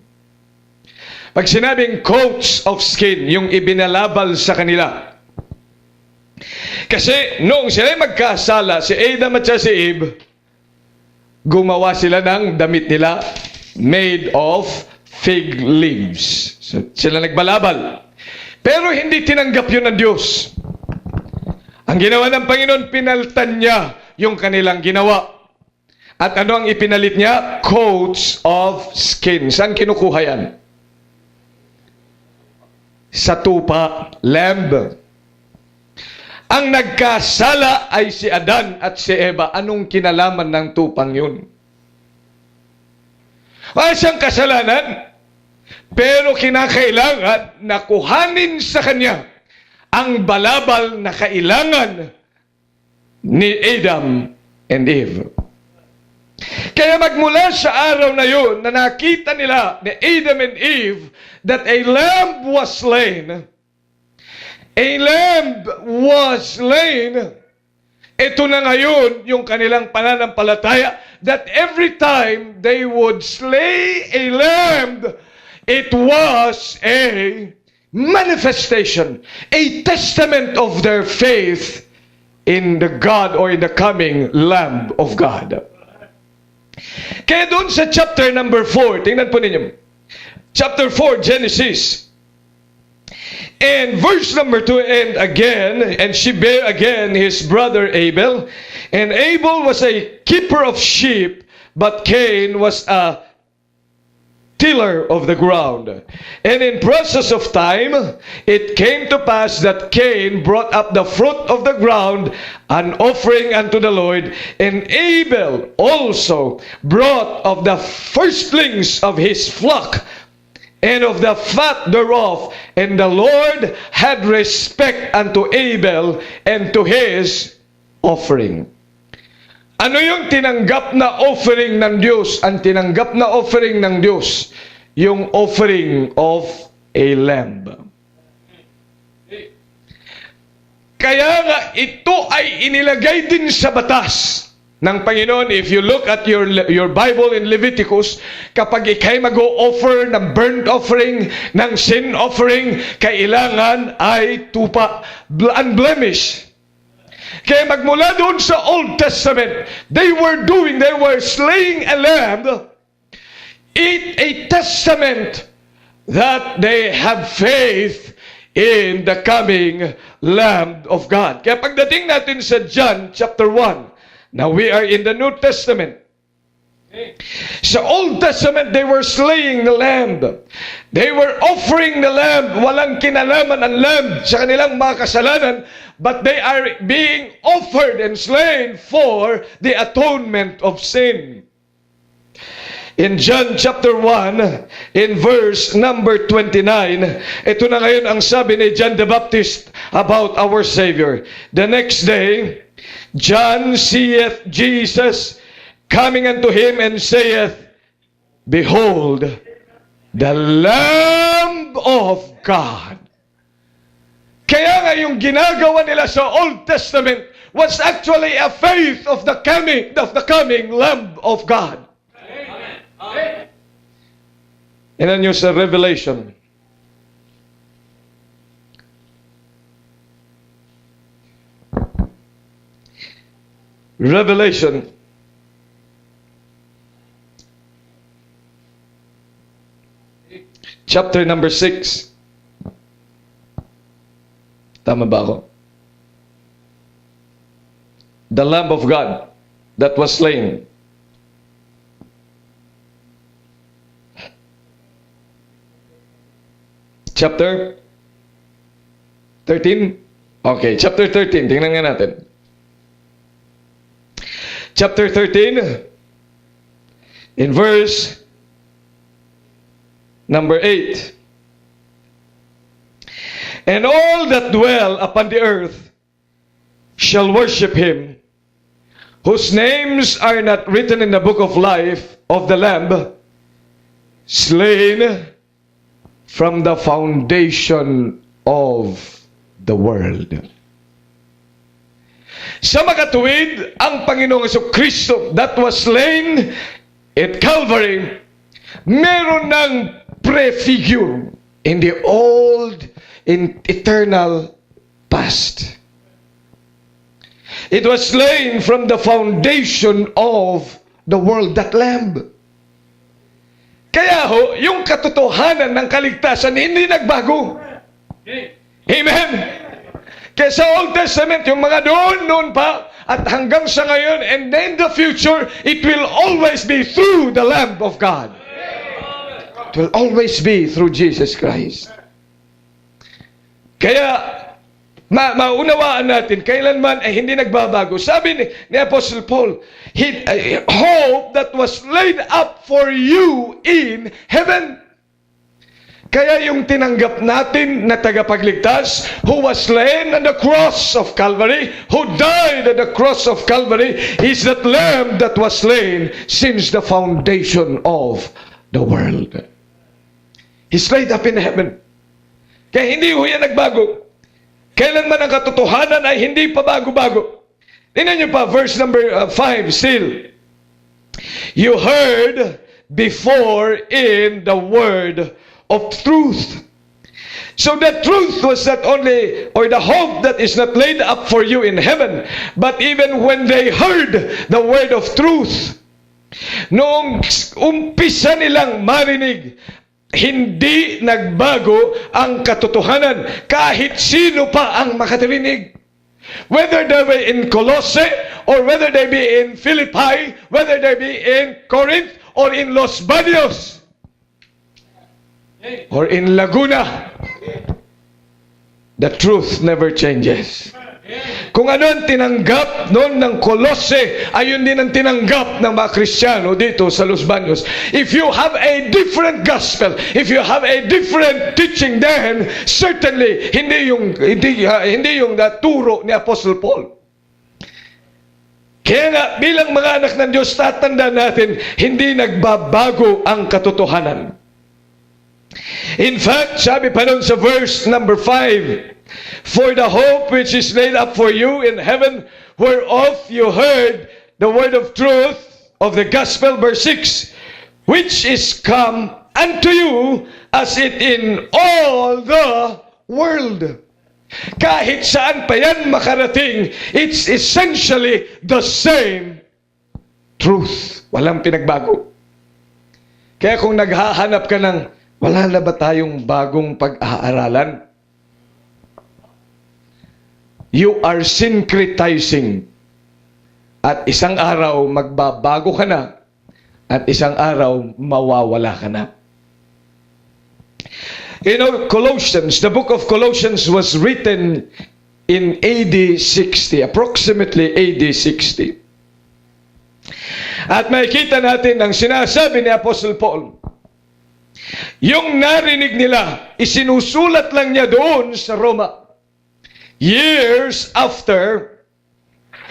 Pag sinabing coats of skin, yung ibinalabal sa kanila. Kasi noong sila magkasala, si Adam at si Eve, gumawa sila ng damit nila made of fig leaves. So, sila nagbalabal. Pero hindi tinanggap yun ng Diyos. Ang ginawa ng Panginoon, pinaltan niya yung kanilang ginawa. At ano ang ipinalit niya? Coats of skin. Saan kinukuha yan? Sa tupa, lamb. Ang nagkasala ay si Adan at si Eva. Anong kinalaman ng tupang yun? Wala siyang kasalanan, pero kinakailangan na kuhanin sa kanya ang balabal na kailangan ni Adam and Eve. Kaya magmula sa araw na yun na nakita nila ni Adam and Eve that a lamb was slain. A lamb was slain. Ito na ngayon yung kanilang pananampalataya that every time they would slay a lamb, it was a manifestation, a testament of their faith in the God or in the coming Lamb of God. Kaya doon sa chapter number 4, tingnan po ninyo. Chapter 4, Genesis. And verse number 2, and she bare again his brother Abel. And Abel was a keeper of sheep, but Cain was a tiller of the ground. And in process of time, it came to pass that Cain brought up the fruit of the ground, an offering unto the Lord, and Abel also brought of the firstlings of his flock, and of the fat thereof. And the Lord had respect unto Abel and to his offering. Ano yung tinanggap na offering ng Diyos? Ang tinanggap na offering ng Diyos, yung offering of a lamb. Kaya nga ito ay inilagay din sa batas ng Panginoon. If you look at your Bible in Leviticus, kapag ikay mag-o-offer ng burnt offering, ng sin offering, kailangan ay tupa, unblemished. Kaya magmula doon sa Old Testament, they were slaying a lamb, a testament that they have faith in the coming Lamb of God. Kaya pagdating natin sa John chapter 1, now we are in the New Testament. Sa Old Testament, they were slaying the lamb. They were offering the lamb. Walang kinalaman ang lamb sa kanilang mga kasalanan, but they are being offered and slain for the atonement of sin. In John chapter 1, in verse number 29, ito na ngayon ang sabi ni John the Baptist about our Savior. The next day, John seeth Jesus coming unto him and saith, Behold, the Lamb of God. Kaya nga yung ginagawa nila sa Old Testament was actually a faith of the coming Lamb of God. And then you sa Revelation. Revelation chapter number 6. Tama ba ako? The Lamb of God that was slain. Chapter 13? Okay, chapter 13. Tingnan nga natin. Chapter 13, in verse number 8. And all that dwell upon the earth shall worship him, whose names are not written in the book of life of the Lamb, slain from the foundation of the world. Sa makatuwid, ang Panginoong Jesucristo that was slain at Calvary, meron ng prefigure in the old, in eternal past. It was slain from the foundation of the world, that Lamb. Kaya ho, yung katotohanan ng kaligtasan hindi nagbago. Amen? Kaya sa Old Testament, yung mga noon pa, at hanggang sa ngayon, and in the future, it will always be through the Lamb of God. It will always be through Jesus Christ. Kaya, maunawaan natin, kailanman ay hindi nagbabago. Sabi ni Apostle Paul, hope that was laid up for you in heaven. Kaya yung tinanggap natin na tagapagligtas, who was slain on the cross of Calvary, who died on the cross of Calvary, is that Lamb that was slain since the foundation of the world. He's laid up in heaven. Kaya hindi ho yan nagbago. Kailanman ang katotohanan ay hindi pa bago-bago. Tingnan niyo pa, verse number 5 still. You heard before in the word of truth. So the truth was not only, or the hope that is not laid up for you in heaven, but even when they heard the word of truth, noong umpisa nilang marinig, hindi nagbago ang katotohanan kahit sino pa ang makatirinig. Whether they be in Colossae, or whether they be in Philippi, whether they be in Corinth, or in Los Baños, or in Laguna, the truth never changes. Kung ano ang tinanggap noon ng Colossae, ayun din ang tinanggap ng mga Kristiyano dito sa Los Baños. If you have a different gospel, if you have a different teaching, then certainly hindi yung turo ni Apostle Paul. Kaya nga, bilang mga anak ng Diyos, tatanda natin, hindi nagbabago ang katotohanan. In fact, sabi pa nun sa verse number 5, for the hope which is laid up for you in heaven, whereof you heard the word of truth of the gospel, verse 6, which is come unto you as it in all the world. Kahit saan pa yan makarating, it's essentially the same truth. Walang pinagbago. Kaya kung naghahanap ka ng, wala na ba tayong bagong pag-aaralan? you are syncretizing. At isang araw, magbabago ka na. At isang araw, mawawala ka na. You know, Colossians, the book of Colossians was written in AD 60, approximately AD 60. At makikita natin ang sinasabi ni Apostle Paul. Yung narinig nila, isinusulat lang niya doon sa Roma. Years after,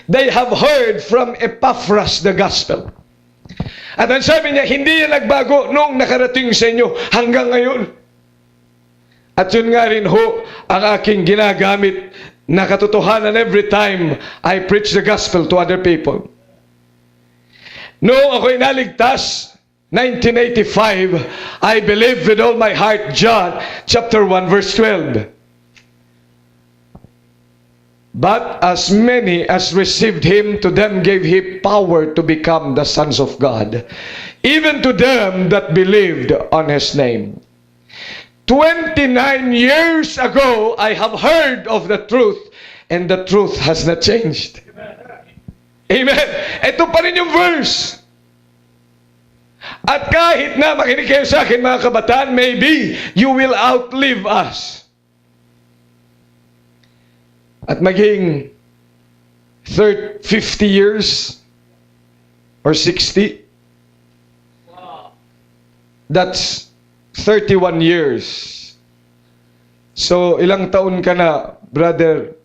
they have heard from Epaphras the gospel. At ang sabi niya, hindi yan nagbago nung nakarating sa inyo hanggang ngayon. At yun nga rin ho, ang aking ginagamit na katotohanan every time I preach the gospel to other people. Noong ako'y naligtas, 1985, I believe with all my heart, John chapter 1 verse 12. But as many as received him, to them gave he power to become the sons of God, even to them that believed on his name. 29 years ago, I have heard of the truth, and the truth has not changed. Amen. Ito pa rin yung verse. At kahit na makinig kayo sa akin mga kabataan, maybe you will outlive us. At maging 50 years or 60, that's 31 years. So, ilang taon ka na, brother,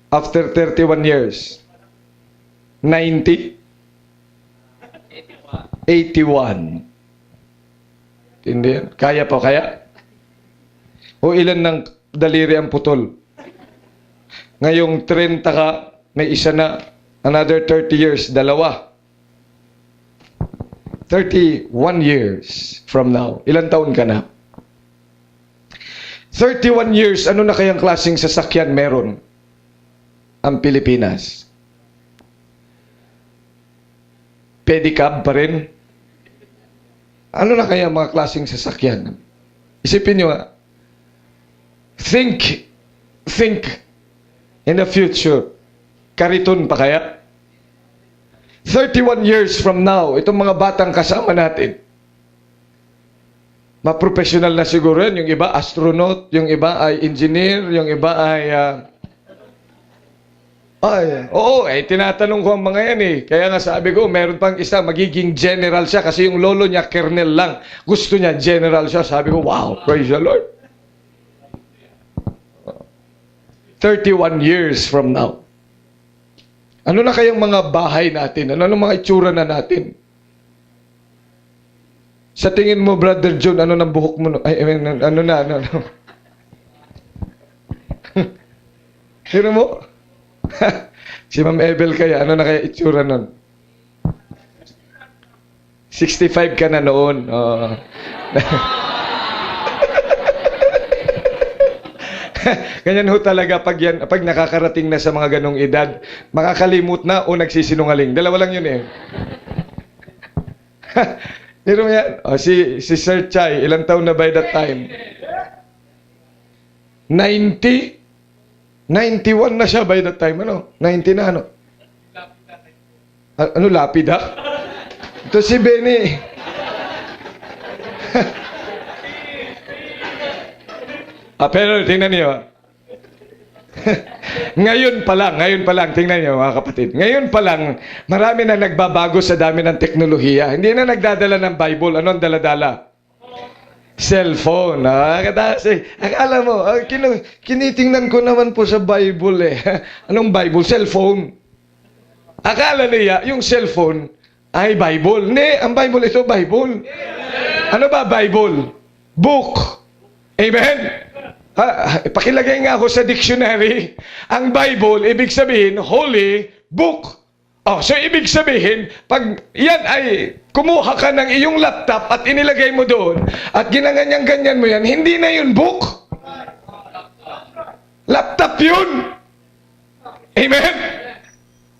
after 31 years? 90? 81. Hindi yan. Kaya pa, kaya? O ilan ng daliri ang putol? Ngayong 30 ka, may isa na, another 30 years, dalawa. 31 years from now. Ilan taon ka na? 31 years, ano na kayang klaseng sasakyan meron ang Pilipinas? Pedicab pa rin? Ano na kaya mga klaseng sasakyan? Isipin nyo nga. Think in the future. Kariton pa kaya? 31 years from now, itong mga batang kasama natin, ma-professional na siguro yan. Yung iba, astronaut. Yung iba ay engineer. Yung iba ay... tinatanong ko ang mga yan eh. Kaya nga sabi ko, meron pang isa, magiging general siya kasi yung lolo niya, colonel lang. Gusto niya, general siya. Sabi ko, wow, praise the Lord. 31 years from now. Ano na kayang mga bahay natin? Ano na mga itsura na natin? Sa tingin mo, Brother John, ano ng buhok mo? Ano? Pero mo? Si Ma'am Ebel kaya, ano na kaya itsura nun? 65 ka na noon. Ganyan ho talaga pag nakakarating na sa mga ganong edad, makakalimot na o nagsisinungaling. Dalawa lang yun eh. Pero yan, si Sir Chai, ilang taon na by that time? 90? 91 na siya by that time. Ano? 90 na ano? Ano, lapida? Ito si Benny. Pero tingnan niyo. Ngayon pa lang, tingnan niyo mga kapatid. Ngayon pa lang, marami na nagbabago sa dami ng teknolohiya. Hindi na nagdadala ng Bible. Ano ang dala-dala? Cellphone. Kasi, akala mo, kinitingnan ko naman po sa Bible eh. Anong Bible? Cellphone. Akala niya, yung cellphone ay Bible. Hindi, ang Bible ito, Bible. Ano ba Bible? Book. Amen? Pakilagay nga ako sa dictionary. Ang Bible, ibig sabihin, holy book. So ibig sabihin, pag yan ay kumuha ka ng iyong laptop at inilagay mo doon at ginanganyan-ganyan mo yan, hindi na yun book. Laptop yun. Amen?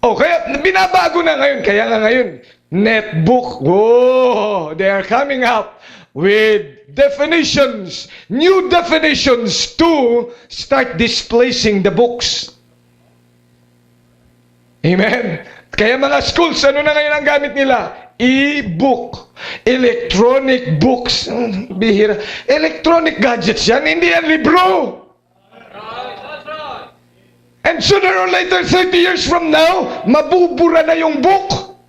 Oh, kaya binabago na ngayon. Kaya nga ngayon, netbook. Oh, they are coming up with definitions, new definitions to start displacing the books. Amen. Kaya mga schools, ano na ngayon ang gamit nila? E-book. Electronic books. Bihira. Electronic gadgets yan, hindi yan libro. And sooner or later, 30 years from now, mabubura na yung book.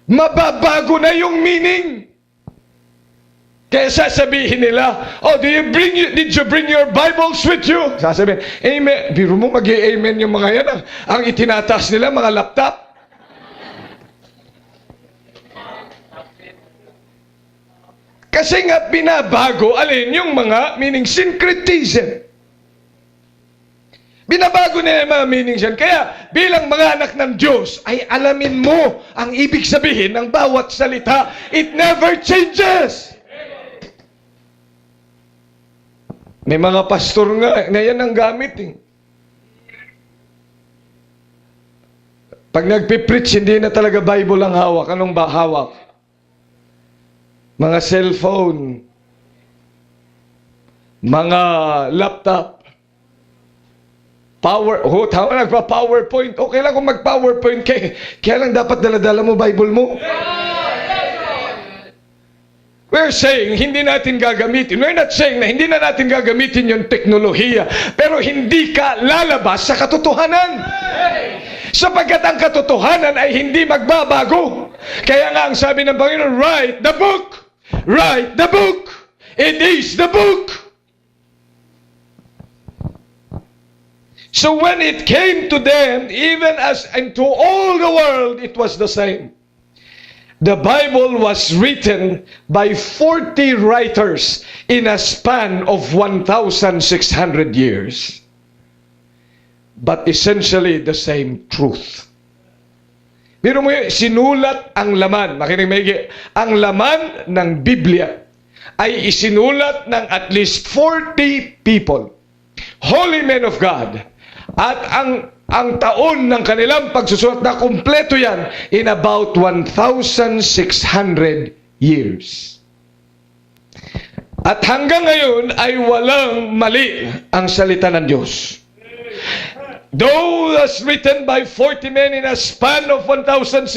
Mababago na yung meaning. Kaya sasabihin nila, oh, did you bring your Bibles with you? Sasabihin, amen. Biro mo, mag-amen yung mga yan. Ang itinataas nila, mga laptop. Kasi nga binabago, alin yung mga meaning syncretism. Binabago nila yung mga meanings yan. Kaya bilang mga anak ng Diyos, ay alamin mo ang ibig sabihin ng bawat salita. It never changes. May mga pastor nga na yan ang gamit. Pag nagpipreach, hindi na talaga Bible ang hawak. Anong ba hawak? Mga cellphone, mga laptop, nagpa-PowerPoint. Okay lang kung mag-PowerPoint. Kaya lang dapat dala-dala mo Bible mo. We're saying, hindi natin gagamitin. We're not saying na hindi na natin gagamitin yung teknolohiya. Pero hindi ka lalabas sa katotohanan. Sapagkat ang katotohanan ay hindi magbabago. Kaya nga ang sabi ng Panginoon, write the book. Write the book. It is the book. So when it came to them, even as into all the world, it was the same. The Bible was written by 40 writers in a span of 1,600 years. But essentially the same truth. Pero mo yun, sinulat ang laman. Makinig maigi. Ang laman ng Biblia ay isinulat ng at least 40 people. Holy men of God. At ang taon ng kanilang pagsusulat na kumpleto yan in about 1,600 years. At hanggang ngayon ay walang mali ang salita ng Diyos. Though was written by 40 men in a span of 1,600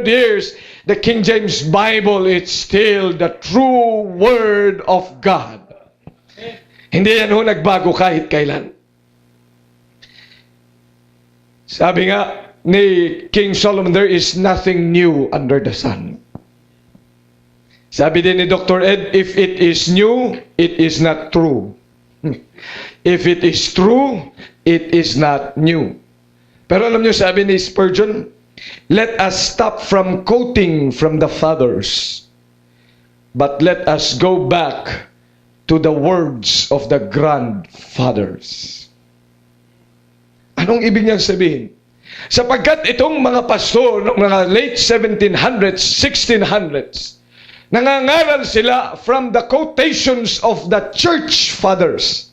years, the King James Bible is still the true Word of God. Hindi yan ho nagbago kahit kailan. Sabi nga ni King Solomon, there is nothing new under the sun. Sabi din ni Dr. Ed, if it is new, it is not true. If it is true, it is not new. Pero alam niyo, sabi ni Spurgeon, let us stop from quoting from the fathers, but let us go back to the words of the grandfathers. Anong ibig niyang sabihin? Sapagkat itong mga pastor ng mga late 1700s, 1600s, nangangaral sila from the quotations of the church fathers.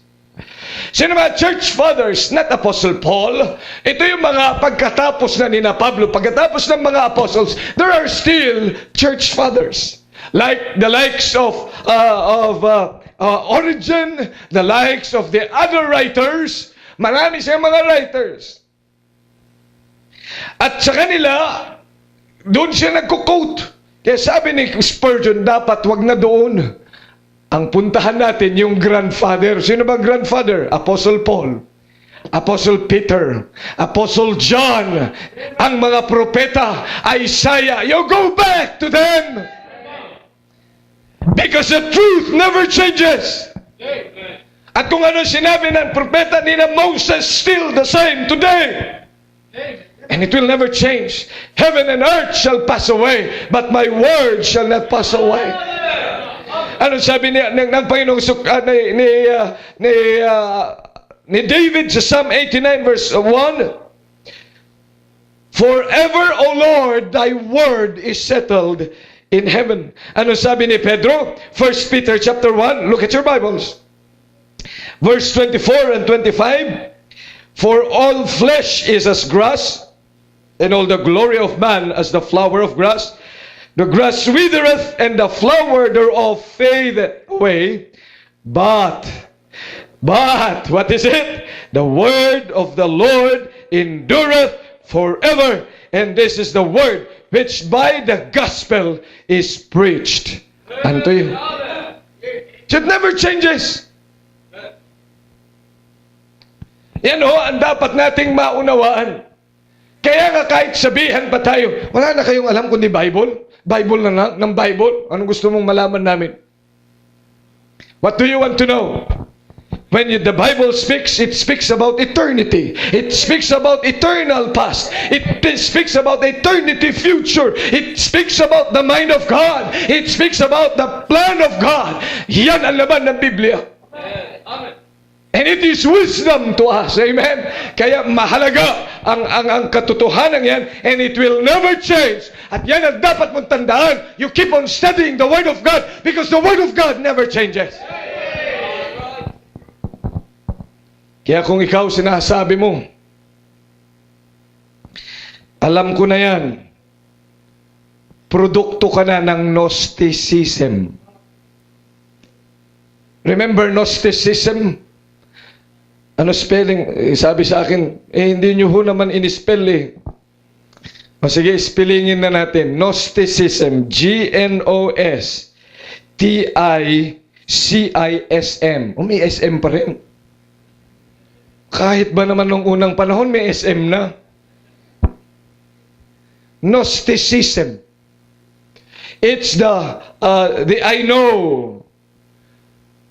Sino mga church fathers? Not Apostle Paul. Ito yung mga pagkatapos na nina Pablo, pagkatapos ng mga apostles, there are still church fathers. Like the likes of Origen, the likes of the other writers. Marami siyang mga writers. At sa kanila, doon siya nagko-quote. Kaya sabi ni Spurgeon, dapat wag na doon. Ang puntahan natin yung grandfather. Sino ba grandfather? Apostle Paul, Apostle Peter, Apostle John, ang mga propeta, Isaiah. You go back to them. Because the truth never changes. At kung ano sinabi ng propeta ni na Moses, still the same today. And it will never change. Heaven and earth shall pass away, but my word shall not pass away. Ano sabi ng Panginoong ni David sa Psalm 89 verse 1? Forever, O Lord, thy word is settled in heaven. Ano sabi ni Pedro? 1 Peter chapter 1, look at your Bibles. Verse 24 and 25, for all flesh is as grass, and all the glory of man as the flower of grass. The grass withereth, and the flower thereof fadeth away. But, what is it? The word of the Lord endureth forever. And this is the word which by the gospel is preached unto you. It never changes. Yan ho, ang dapat nating maunawaan. Kaya nga kahit sabihan pa tayo, wala na kayong alam kundi Bible? Bible na lang, ng Bible? Anong gusto mong malaman namin? What do you want to know? When the Bible speaks, it speaks about eternity. It speaks about eternal past. It speaks about eternity future. It speaks about the mind of God. It speaks about the plan of God. Yan ang laman ng Biblia. Amen. And it is wisdom to us. Amen? Kaya mahalaga ang katotohanan yan, and it will never change. At yan ang dapat mong tandaan. You keep on studying the Word of God because the Word of God never changes. Kaya kung ikaw sinasabi mo, alam ko na yan, produkto ka na ng Gnosticism. Remember Gnosticism? Ano spelling? Sabi sa akin, hindi nyo ho naman in-spell eh. O sige, spellingin na natin. Gnosticism. Gnosticism. May SM pa rin. Kahit ba naman nung unang panahon, may SM na. Gnosticism. It's the I know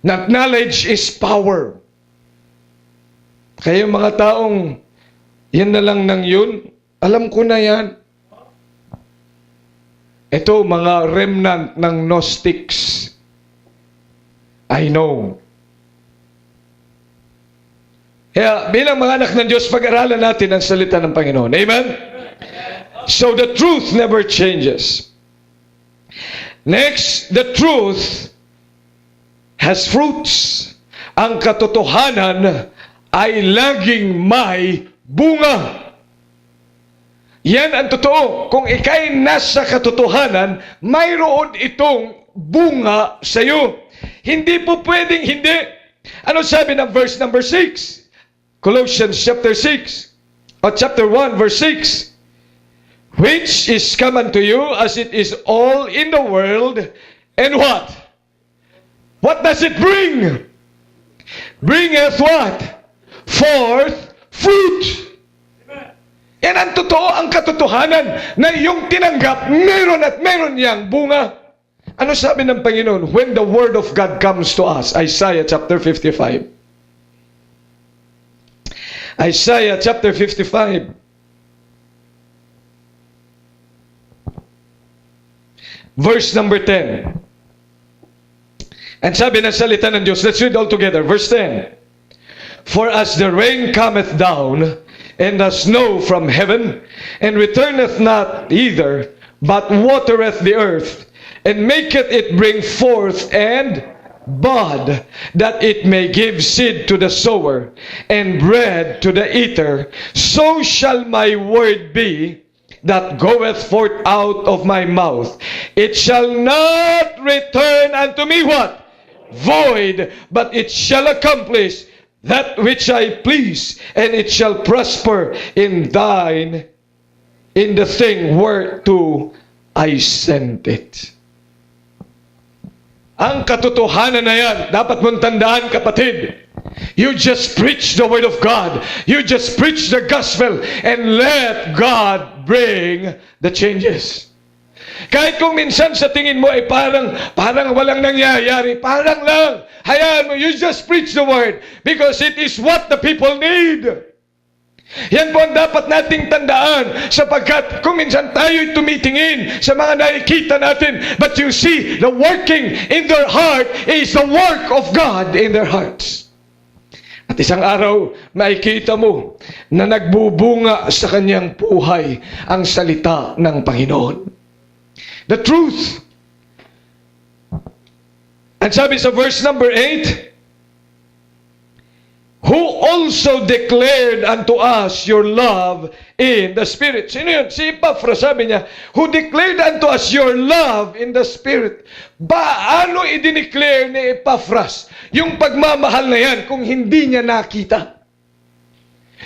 that knowledge is power. Kaya mga taong yan na lang nang yun, alam ko na yan. Ito, mga remnant ng Gnostics. I know. Kaya bilang mga anak ng Diyos, pag-aralan natin ang salita ng Panginoon. Amen? So the truth never changes. Next, the truth has fruits. Ang katotohanan ay laging may bunga. Yan ang totoo. Kung ikay nasa katotohanan, mayroon itong bunga sa iyo. Hindi po pwedeng hindi. Ano sabi ng verse number 6? Colossians chapter 6, or chapter 1, verse 6. Which is come unto you as it is all in the world, and what? What does it bring? Bringeth what? Forth fruit. Yan ang totoo, ang katotohanan na yung tinanggap, meron at meron niyang bunga. Ano sabi ng Panginoon? When the Word of God comes to us, Isaiah chapter 55. Isaiah chapter 55. Verse number 10. And sabi ng salita ng Diyos, let's read all together. Verse 10. For as the rain cometh down, and the snow from heaven, and returneth not either, but watereth the earth, and maketh it bring forth and bud, that it may give seed to the sower, and bread to the eater, so shall my word be, that goeth forth out of my mouth. It shall not return unto me what? Void, but it shall accomplish that which I please, and it shall prosper in the thing whereto I sent it. Ang katotohanan na yan, dapat mong tandaan, kapatid. You just preach the Word of God. You just preach the gospel, and let God bring the changes. Kahit kung minsan sa tingin mo ay parang walang nangyayari, parang lang, hayaan mo, you just preach the Word because it is what the people need. Yan po ang dapat nating tandaan, sapagkat kung minsan tayo'y tumitingin sa mga nakikita natin, but you see, the working in their heart is the work of God in their hearts. At isang araw, makikita mo na nagbubunga sa kanyang buhay ang salita ng Panginoon. The truth. And sabi sa verse number 8, who also declared unto us your love in the Spirit. Sino yun? Si Epaphras, sabi niya, who declared unto us your love in the Spirit. Paano i-declare ni Epaphras yung pagmamahal na yan kung hindi niya nakita?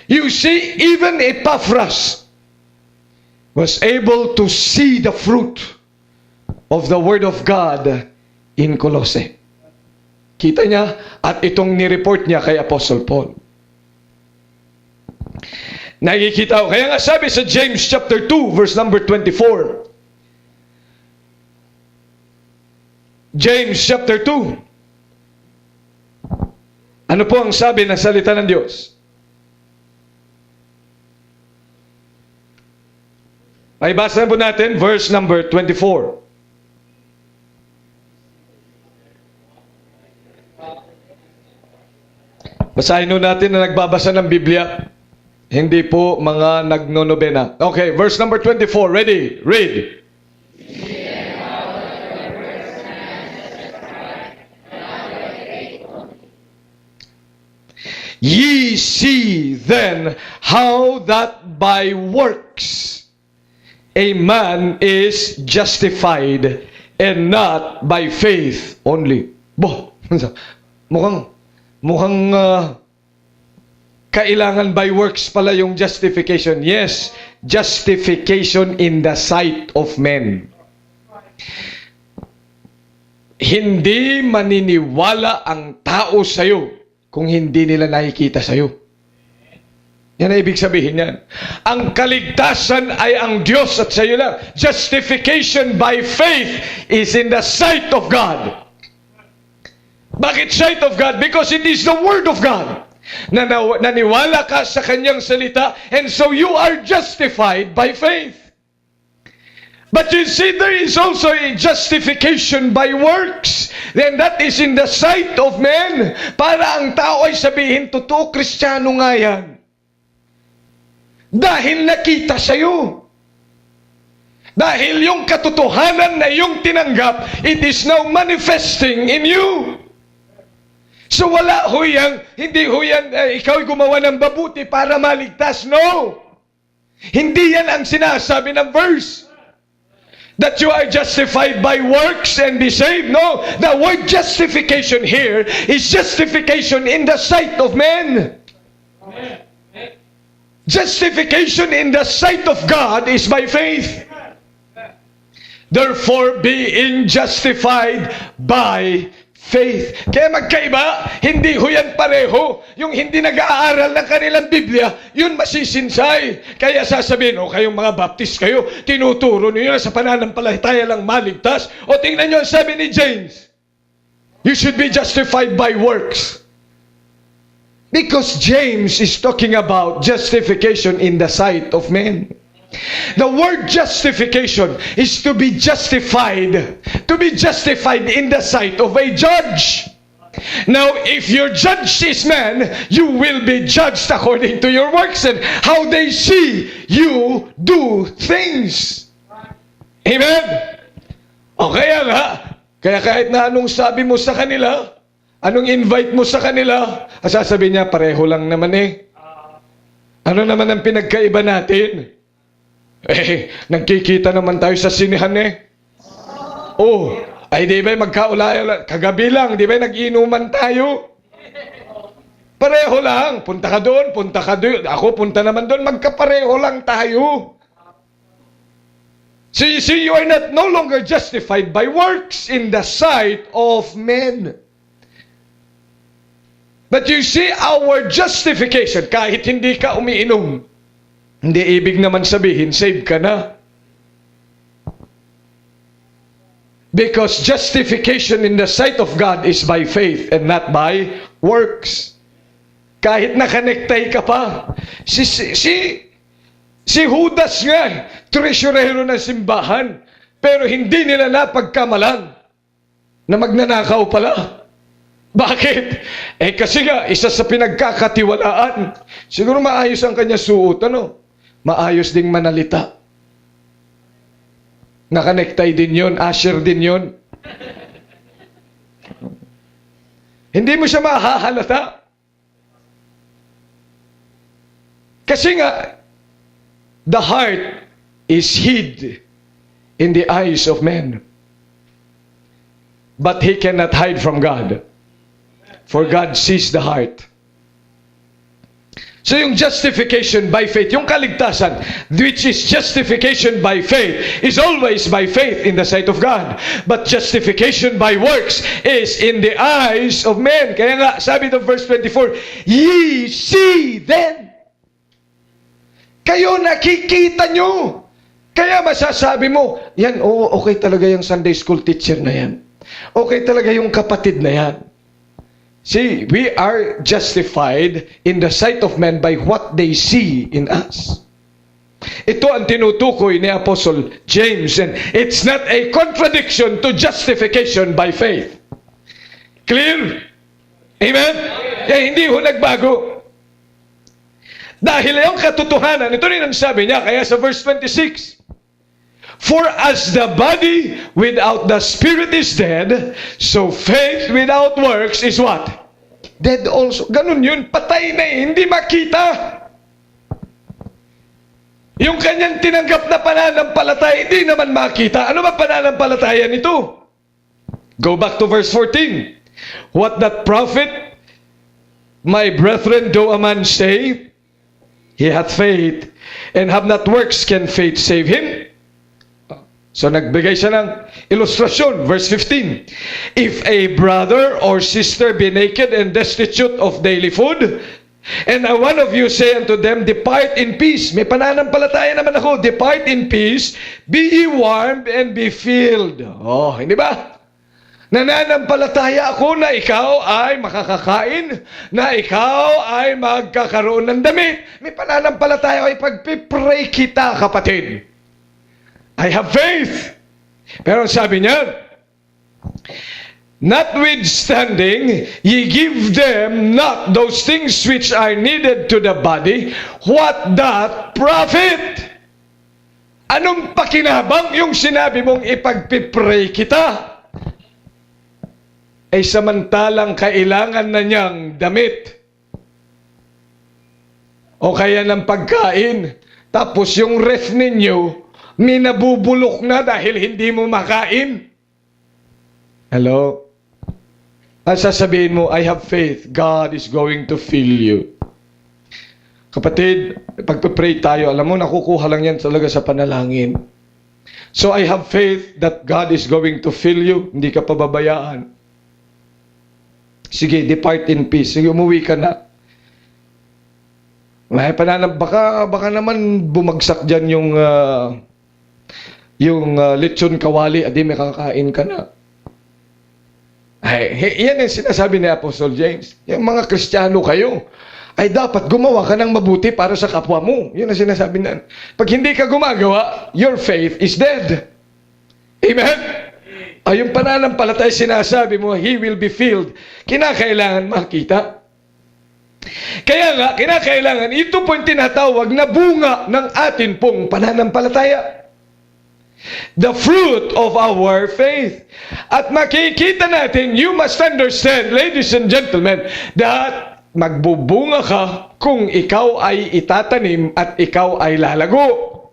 You see, even Epaphras was able to see the fruit of the Word of God in Colossae. Kita niya, at itong nireport niya kay Apostle Paul. Nakikita ko. Kaya nga sabi sa James chapter 2, verse number 24. James chapter 2. Ano po ang sabi ng salita ng Diyos? Ay, basa po natin, verse number 24. Basahin natin na nagbabasa ng Biblia. Hindi po mga nagnonobena. Okay, verse number 24. Ready? Read. Ye see then how that by works a man is justified and not by faith only. Bo, mukhang kailangan by works pala yung justification. Yes, justification in the sight of men. Hindi maniniwala ang tao sa'yo kung hindi nila nakikita sa'yo. Yan ang ibig sabihin yan. Ang kaligtasan ay ang Diyos at sa'yo lang. Justification by faith is in the sight of God. Bakit sight of God? Because it is the Word of God. Naniwala ka sa Kanyang salita, and so you are justified by faith. But you see, there is also a justification by works. Then that is in the sight of men. Para ang tao ay sabihin, totoo, Kristiyano nga yan. Dahil nakita sa'yo. Dahil yung katotohanan na yung tinanggap, it is now manifesting in you. So wala ho yan, hindi ho yan, ikaw'y gumawa ng mabuti para maligtas. No! Hindi yan ang sinasabi ng verse. That you are justified by works and be saved. No! The word justification here is justification in the sight of men. Justification in the sight of God is by faith. Therefore, being justified by faith. Kaya magkaiba, hindi ho yan pareho. Yung hindi nag-aaral ng kanilang Biblia, yun masisinsay. Kaya sasabihin, kayong mga Baptist kayo, tinuturo niyo na sa pananampalataya lang maligtas. O tingnan nyo ang sabi ni James, you should be justified by works. Because James is talking about justification in the sight of men. The word justification is to be justified. To be justified in the sight of a judge. Now, if your judge is man, you will be judged according to your works and how they see you do things. Amen? O kaya nga, kaya kahit na anong sabi mo sa kanila, anong invite mo sa kanila, sasabihin niya, pareho lang naman eh. Ano naman ang pinagkaiba natin? Nagkikita naman tayo sa sinihan eh. Ay di ba magkaulaya, kagabi lang, di ba nag-inuman tayo? Pareho lang, punta ka doon, ako punta naman doon, magkapareho lang tayo. So you see, you are no longer justified by works in the sight of men. But you see, our justification, kahit hindi ka umiinom, hindi ibig naman sabihin, saved ka na. Because justification in the sight of God is by faith and not by works. Kahit nakanektay ka pa. Si Judas nga, tresurero ng simbahan, pero hindi nila napagkamalan na magnanakaw pala. Bakit? Kasi nga, isa sa pinagkakatiwalaan. Siguro maayos ang kanya suot, maayos ding manalita. Nakanektay din yun, usher din yun. Hindi mo siya mahahalata. Kasi nga, the heart is hid in the eyes of men. But he cannot hide from God. For God sees the heart. So yung justification by faith, yung kaligtasan, which is justification by faith, is always by faith in the sight of God. But justification by works is in the eyes of men. Kaya nga, sabi ng verse 24, ye see then. Kayo nakikita nyo. Kaya masasabi mo, yan, oo, okay talaga yung Sunday school teacher na yan. Okay talaga yung kapatid na yan. See, we are justified in the sight of men by what they see in us. Ito ang tinutukoy ni Apostle James, and it's not a contradiction to justification by faith. Clear? Amen? Kaya hindi ho nagbago. Dahil yung katotohanan, ito rin ang sabi niya, kaya sa verse 26, for as the body without the spirit is dead, so faith without works is what? Dead also. Ganun yun, patay na hindi makita. Yung kanyang tinanggap na pananampalataya, hindi naman makita. Ano ba pananampalataya nito? Go back to verse 14. What that prophet, my brethren, though a man say, he hath faith, and have not works, can faith save him? So nagbigay siya ng ilustrasyon, verse 15. If a brother or sister be naked and destitute of daily food, and one of you say unto them, depart in peace. May pananampalataya naman ako, depart in peace, be ye warmed and be filled. Oh, hindi ba? Nananampalataya ako na ikaw ay makakakain, na ikaw ay magkakaroon ng damit. May pananampalataya ako, ipagpipray kita, kapatid. I have faith. Pero sabi niya, notwithstanding, ye give them not those things which are needed to the body, what doth profit? Anong pakinabang yung sinabi mong ipagpipray kita? Ay samantalang kailangan na niyang damit. O kaya ng pagkain. Tapos yung ref ninyo, nabubulok na dahil hindi mo makain. Hello? At sasabihin mo, I have faith. God is going to fill you. Kapatid, pagpipray tayo, alam mo, nakukuha lang yan talaga sa panalangin. So I have faith that God is going to fill you. Hindi ka pababayaan. Sige, depart in peace. Sige, umuwi ka na. May baka naman bumagsak dyan yung lechon kawali, adi may kakain ka na. Ay, yan ang sinasabi ni Apostle James. Yung mga Kristiyano kayo, ay dapat gumawa ka ng mabuti para sa kapwa mo. Yun ang sinasabi na. Pag hindi ka gumagawa, your faith is dead. Amen? Ay, yung pananampalataya sinasabi mo, he will be filled. Kinakailangan makita. Kaya nga, kinakailangan, ito po yung tinatawag na bunga ng atin pong pananampalataya. The fruit of our faith. At makikita natin, you must understand, ladies and gentlemen, that magbubunga ka kung ikaw ay itatanim at ikaw ay lalago.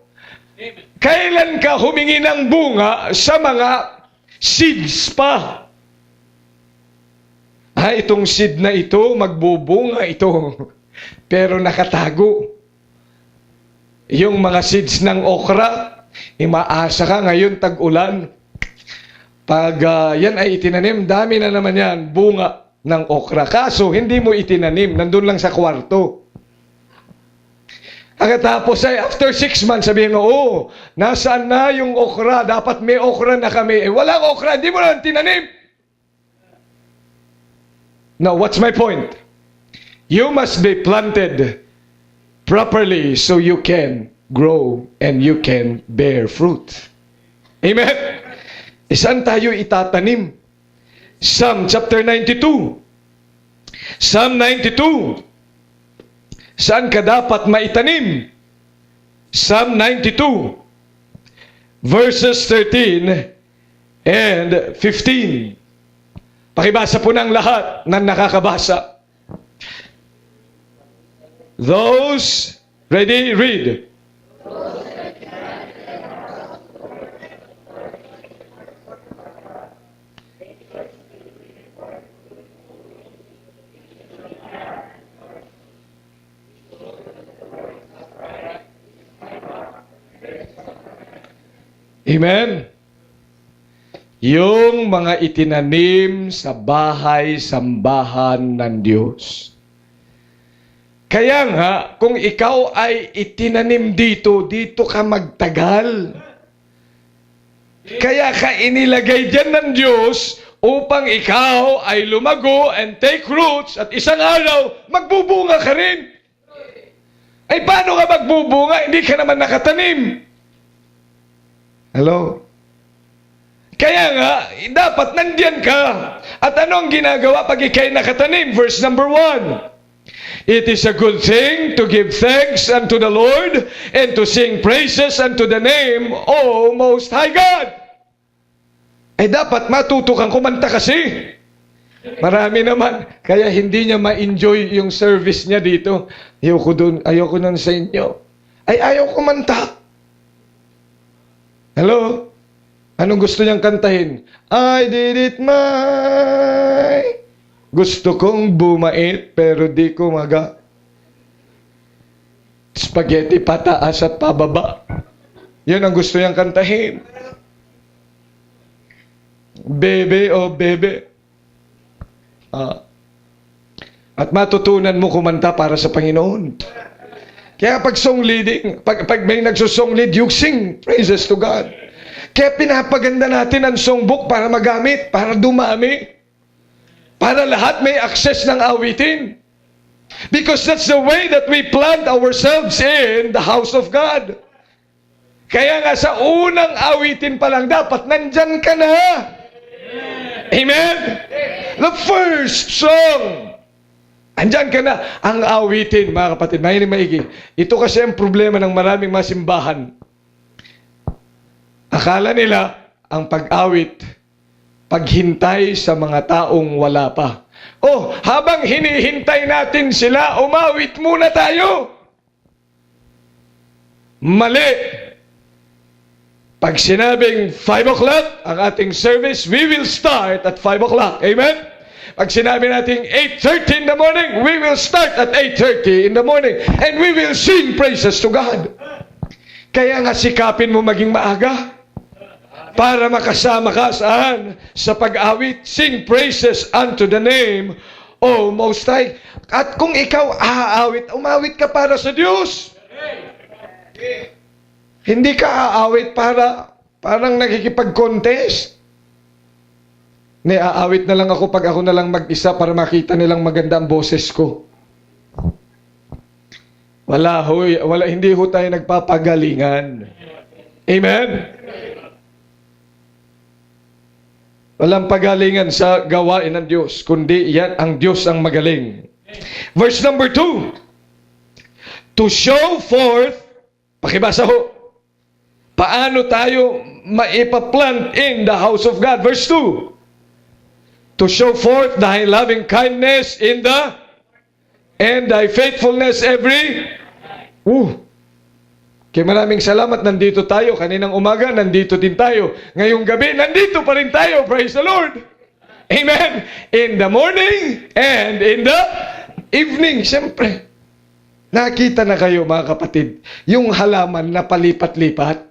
Kailan ka humingi ng bunga sa mga seeds pa? Itong seed na ito, magbubunga ito. Pero nakatago. Yung mga seeds ng okra, imaasa ka ngayon tag-ulan. Pag yan ay itinanim, dami na naman yan, bunga ng okra. Kaso, hindi mo itinanim, nandun lang sa kwarto. Pagkatapos ay after 6 months, sabihin mo, oh, nasaan na yung okra? Dapat may okra na kami. Walang okra, hindi mo lang tinanim. Now, what's my point? You must be planted properly so you can grow and you can bear fruit. Amen? Saan tayo itatanim? Psalm chapter 92. Psalm 92. Saan ka dapat maitanim? Psalm 92. Verses 13 and 15. Pakibasa po ng lahat ng nakakabasa. Those Ready? Read. Amen? Yung mga itinanim sa bahay-sambahan ng Diyos. Kaya nga, kung ikaw ay itinanim dito, dito ka magtagal. Kaya ka inilagay dyan ng Diyos upang ikaw ay lumago and take roots at isang araw, magbubunga ka rin. Ay, paano ka magbubunga? Hindi ka naman nakatanim. Hello? Kaya nga, dapat nandyan ka. At ano ang ginagawa pag ikay nakatanim? Verse number 1. It is a good thing to give thanks unto the Lord and to sing praises unto the name, O Most High God. Ay dapat matuto kang kumanta kasi. Marami naman, kaya hindi niya ma-enjoy yung service niya dito. Ayoko nun sa inyo. Ay ayaw kumanta. Hello? Anong gusto niyang kantahin? I did it my... Gusto kong bumait pero di ko spaghetti pataas at pababa. Yun ang gusto niyang kantahin. Bebe o bebe. At matutunan mo kumanta para sa Panginoon. Kaya pag song leading, pag may nagsusong lead, you sing praises to God. Kaya pinapaganda natin ang songbook para magamit, para dumami, para lahat may access ng awitin. Because that's the way that we plant ourselves in the house of God. Kaya nga sa unang awitin pa lang, dapat nandyan ka na. Amen? The first song. Andyan ka na. Ang awitin, mga kapatid, maigi. Ito kasi ang problema ng maraming masimbahan. Akala nila, ang pag-awit, paghintay sa mga taong wala pa. Oh, habang hinihintay natin sila, umawit muna tayo. Mali. Pag sinabing 5 o'clock, ang ating service, we will start at 5 o'clock. Amen? Pag sinabi natin 8:30 in the morning, we will start at 8:30 in the morning. And we will sing praises to God. Kaya nga sikapin mo maging maaga. Para makasama ka saan? Sa pag-awit. Sing praises unto the name, O Most High. At kung ikaw aawit, umawit ka para sa Diyos. Hindi ka aawit parang nakikipag-contest. Aawit na lang ako pag ako na lang mag-isa para makita nilang maganda ang boses ko. Hindi ho tayo nagpapagalingan. Amen? Walang pagalingan sa gawain ng Diyos, kundi yan ang Diyos ang magaling. Verse number 2. To show forth, pakibasa ho, paano tayo maipaplant in the house of God. Verse 2. To show forth thy loving kindness and thy faithfulness every... Kaya maraming salamat, nandito tayo. Kaninang umaga, nandito din tayo. Ngayong gabi, nandito pa rin tayo. Praise the Lord. Amen. In the morning and in the evening. Siyempre, nakita na kayo mga kapatid, yung halaman na palipat-lipat.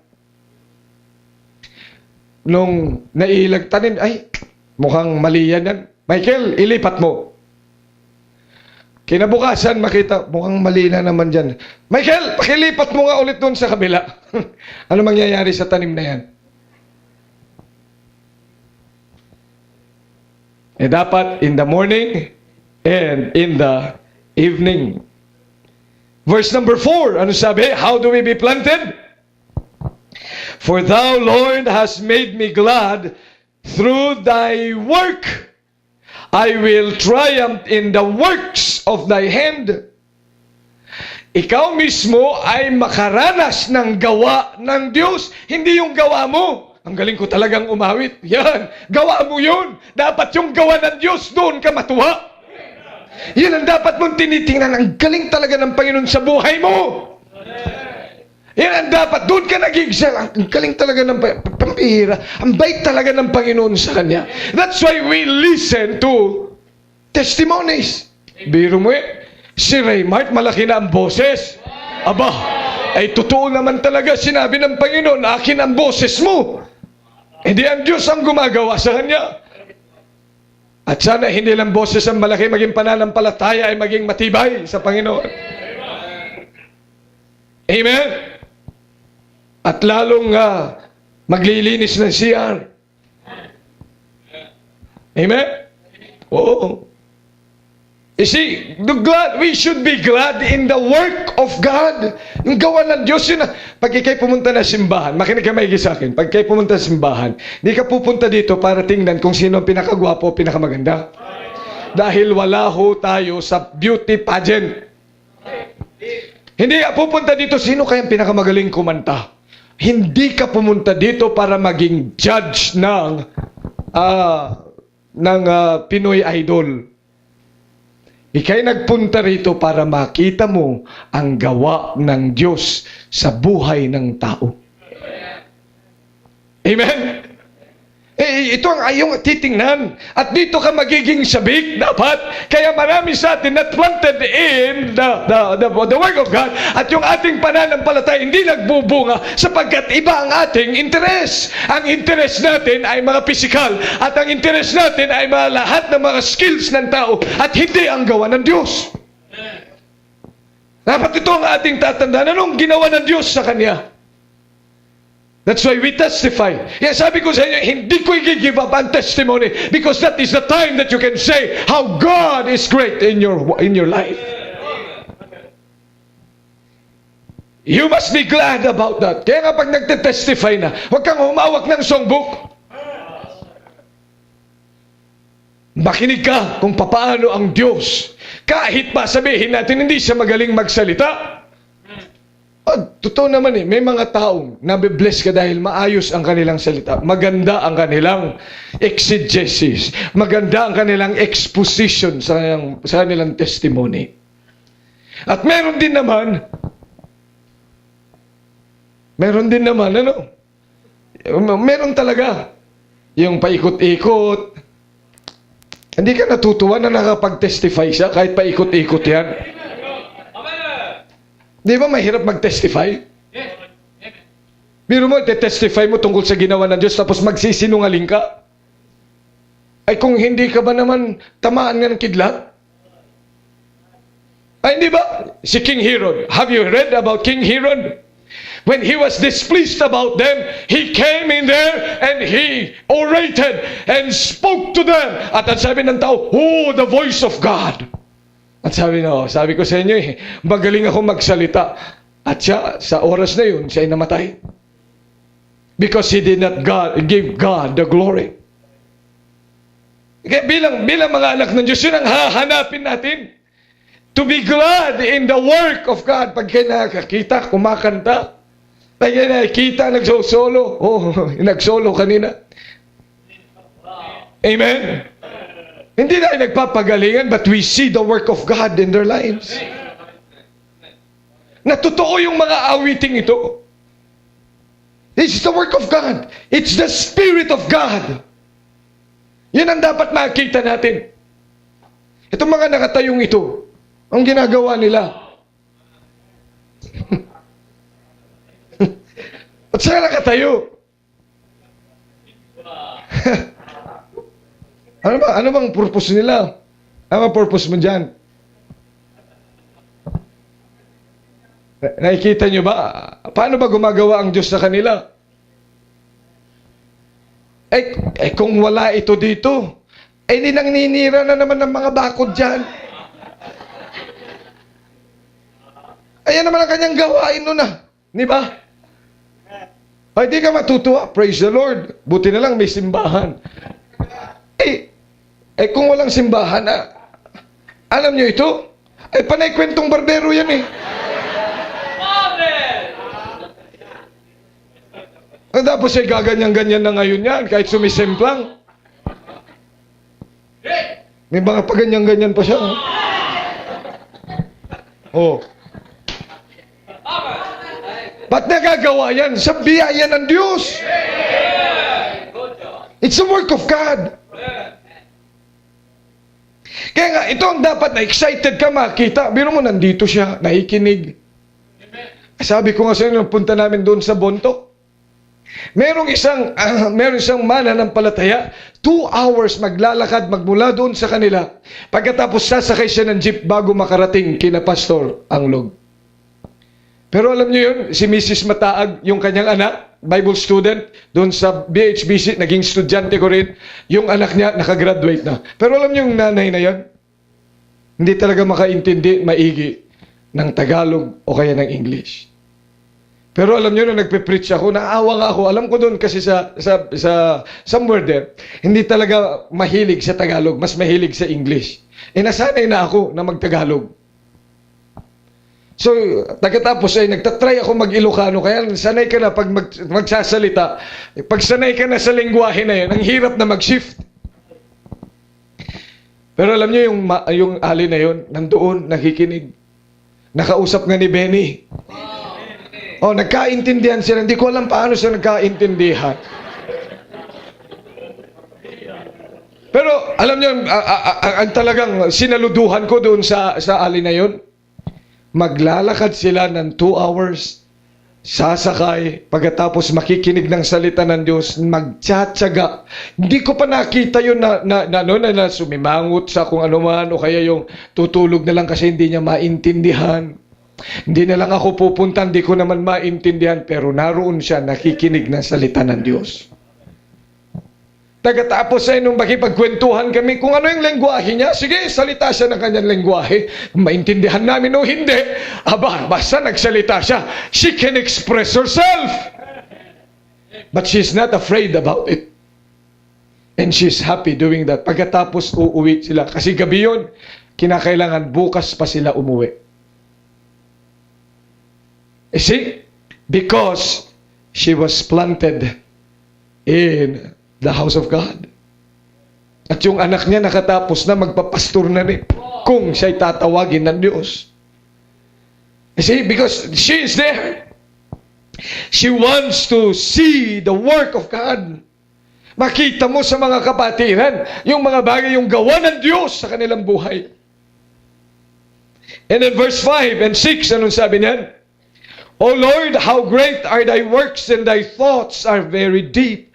Nung nailag tanim, ay, mukhang mali yan. Michael, ilipat mo. Kinabukasan, makita, mukhang mali na naman dyan. Michael, pakilipat mo nga ulit doon sa kabila. Ano mangyayari sa tanim na yan? Dapat in the morning and in the evening. Verse number 4, ano sabi? How do we be planted? For thou, Lord, hast made me glad through thy work. I will triumph in the works of thy hand. Ikaw mismo ay makaranas ng gawa ng Diyos, hindi yung gawa mo. Ang galing ko talagang umawit. Yan, gawa mo yun. Dapat yung gawa ng Diyos, doon ka matuwa. Yun ang dapat mong tinitingnan. Ang galing talaga ng Panginoon sa buhay mo. Yan ang dapat. Doon ka nag-excel. Ang galing talaga ng pampihira. Ang bait talaga ng Panginoon sa Kanya. That's why we listen to testimonies. Biro mo si Raymart, malaki na ang boses. Aba, ay totoo naman talaga sinabi ng Panginoon, akin ang boses mo. Hindi ang Diyos ang gumagawa sa Kanya. At sana hindi lang boses ang malaki, maging pananampalataya ay maging matibay sa Panginoon. Amen? At lalong maglilinis ng CR. Amen? Oo. You see, we should be glad in the work of God. Yung gawa ng Diyos, yun na. Pag ikay pumunta na simbahan, makinig ka maigi sa akin, pag ikay pumunta na simbahan, di ka pupunta dito para tingnan kung sino ang pinakagwapo o pinakamaganda. Dahil wala ho tayo sa beauty pageant. Hindi ka pupunta dito, sino kayang pinakamagaling kumanta? Hindi ka pumunta dito para maging judge ng Pinoy Idol. Ika'y nagpunta rito para makita mo ang gawa ng Diyos sa buhay ng tao. Amen? Ito ang ayong titingnan. At dito ka magiging sabik, dapat. Kaya marami sa atin not planted in the work of God. At yung ating pananampalataya hindi nagbubunga sapagkat iba ang ating interes. Ang interes natin ay mga pisikal. At ang interes natin ay mga lahat ng mga skills ng tao. At hindi ang gawa ng Diyos. Dapat ito ang ating tatandaan. Anong ginawa ng Diyos sa Kanya? That's why we testify. Kaya sabi ko sa inyo, hindi ko i-give up ang testimony because that is the time that you can say how God is great in your life. You must be glad about that. Kaya nga pag nagte-testify na, huwag kang humawak ng songbook. Makinig ka kung papaano ang Diyos. Kahit pa sabihin natin hindi siya magaling magsalita. Totoo naman may mga taong nabibless ka dahil maayos ang kanilang salita. Maganda ang kanilang exegesis. Maganda ang kanilang exposition sa kanilang testimony. At meron din naman, meron talaga, yung paikot-ikot. Hindi ka natutuwa na nakapag-testify siya kahit paikot-ikot yan. Di ba mahirap mag-testify? Biro mo, testify mo tungkol sa ginawa ng Diyos tapos magsisinungaling ka? Ay kung hindi ka ba naman tamaan nga ng kidlat? Ay hindi ba? Si King Herod. Have you read about King Herod? When he was displeased about them, he came in there and he orated and spoke to them. At ang sabi ng tao, oh, the voice of God. At sabi ko sa inyo magaling ako magsalita. At siya, sa oras na yun, siya ay namatay. Because he did not give God the glory. Kaya bilang mga anak ng Diyos, yun ang hahanapin natin. To be glad in the work of God. Pag kayo nakakita, kumakanta. Pag kayo nakikita, nagsolo. Nagsolo kanina. Amen? Hindi tayo nagpapagalingan, but we see the work of God in their lives. Na totoo yung mga awiting ito. It's the work of God. It's the Spirit of God. Yan ang dapat makita natin. Itong mga nakatayong ito, ang ginagawa nila. At saan nakatayo? Ano bang purpose nila? Ano bang purpose mo dyan? Nakikita nyo ba? Paano ba gumagawa ang Diyos sa kanila? Kung wala ito dito, ninanginira na naman ng mga bakod dyan. Ayan naman ang kanyang gawain nun Di ba? Ay, di ka matutuwa. Praise the Lord. Buti na lang may simbahan. Kung walang simbahan, alam nyo ito? Panay kwentong barbero yan Tapos gaganyan-ganyan na ngayon yan, kahit sumisemplang. May mga paganyan-ganyan pa siya. Ba't nagagawa yan? Sa biyaya ng Diyos. It's a work of God. Kaya nga, ito ang dapat na excited ka makita. Biro mo, nandito siya, nakikinig. Sabi ko nga sa inyo, punta namin doon sa Bonto. Merong isang mananampalataya, 2 hours maglalakad magmula doon sa kanila. Pagkatapos sasakay siya ng jeep bago makarating kina Pastor Anglog. Pero alam niyo yun, si Mrs. Mataag, yung kanyang anak, Bible student, doon sa BHBC, naging estudyante ko rin. Yung anak niya, nakagraduate na. Pero alam niyo yung nanay na yan, hindi talaga makaintindi, maigi ng Tagalog o kaya ng English. Pero alam niyo, nung nagpe-preach ako, naawa nga ako. Alam ko doon kasi sa somewhere there, hindi talaga mahilig sa Tagalog, mas mahilig sa English. Nasanay na ako na mag-Tagalog. So, pagkatapos ay nagtatry ako mag-Ilocano, kaya sanay ka na pag magsasalita. Pag sanay ka na sa lengguwahe na yun, ang hirap na mag-shift. Pero alam niyo, yung ali na yun, nandoon, nakikinig. Nakausap nga ni Benny. Oh, nagkaintindihan sila. Hindi ko alam paano sila nagkaintindihan. Pero alam niyo, ang talagang sinaluduhan ko doon sa ali na yun, maglalakad sila ng 2 hours, sasakay, pagkatapos makikinig ng salita ng Diyos, magtsatsaga. Hindi ko pa nakita yun na sumimangot sa kung ano man, o kaya yung tutulog na lang kasi hindi niya maintindihan. Hindi na lang ako pupunta, hindi ko naman maintindihan, pero naroon siya, nakikinig ng salita ng Diyos. Pagkatapos ay nung makipagkwentuhan kami kung ano yung lengguwahe niya, sige, salita siya ng kanyang lengguwahe. Maintindihan namin o hindi, basta nagsalita siya. She can express herself. But she's not afraid about it. And she's happy doing that. Pagkatapos uuwi sila. Kasi gabi yun, kinakailangan bukas pa sila umuwi. You see? Because she was planted in the house of God. At yung anak niya nakatapos na, magpapastor na rin kung siya'y tatawagin ng Diyos. You see? Because she is there. She wants to see the work of God. Makita mo sa mga kapatiran yung mga bagay, yung gawa ng Diyos sa kanilang buhay. And in verse 5 and 6, anong sabi niyan? O Lord, how great are thy works, and thy thoughts are very deep.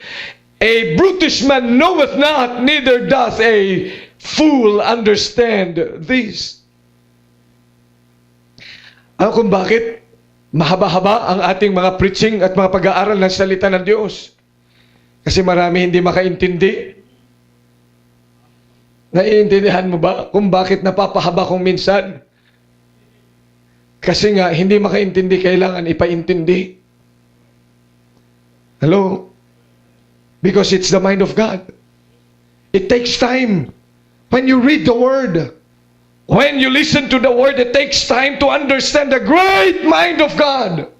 A brutish man knoweth not, neither doth a fool understand this. Alam kung bakit mahaba-haba ang ating mga preaching at mga pag-aaral ng salita ng Diyos? Kasi marami hindi makaintindi. Naiintindihan mo ba kung bakit napapahaba kung minsan? Kasi nga, hindi makaintindi, kailangan ipaintindi. Hello? Because it's the mind of God. It takes time. When you read the Word, when you listen to the Word, it takes time to understand the great mind of God.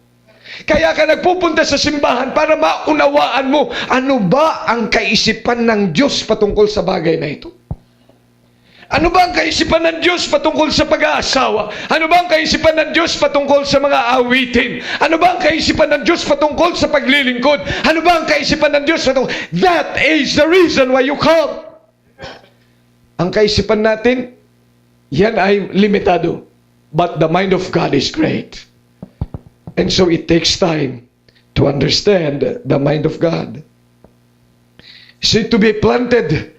Kaya ka nagpupunta sa simbahan para maunawaan mo, ano ba ang kaisipan ng Diyos patungkol sa bagay na ito? Ano ba ang kaisipan ng Diyos patungkol sa pag-aasawa? Ano ba ang kaisipan ng Diyos patungkol sa mga awitin? Ano ba ang kaisipan ng Diyos patungkol sa paglilingkod? Ano ba ang kaisipan ng Diyos patungkol? That is the reason why you come. Ang kaisipan natin, yan ay limitado. But the mind of God is great. And so it takes time to understand the mind of God. See, to be planted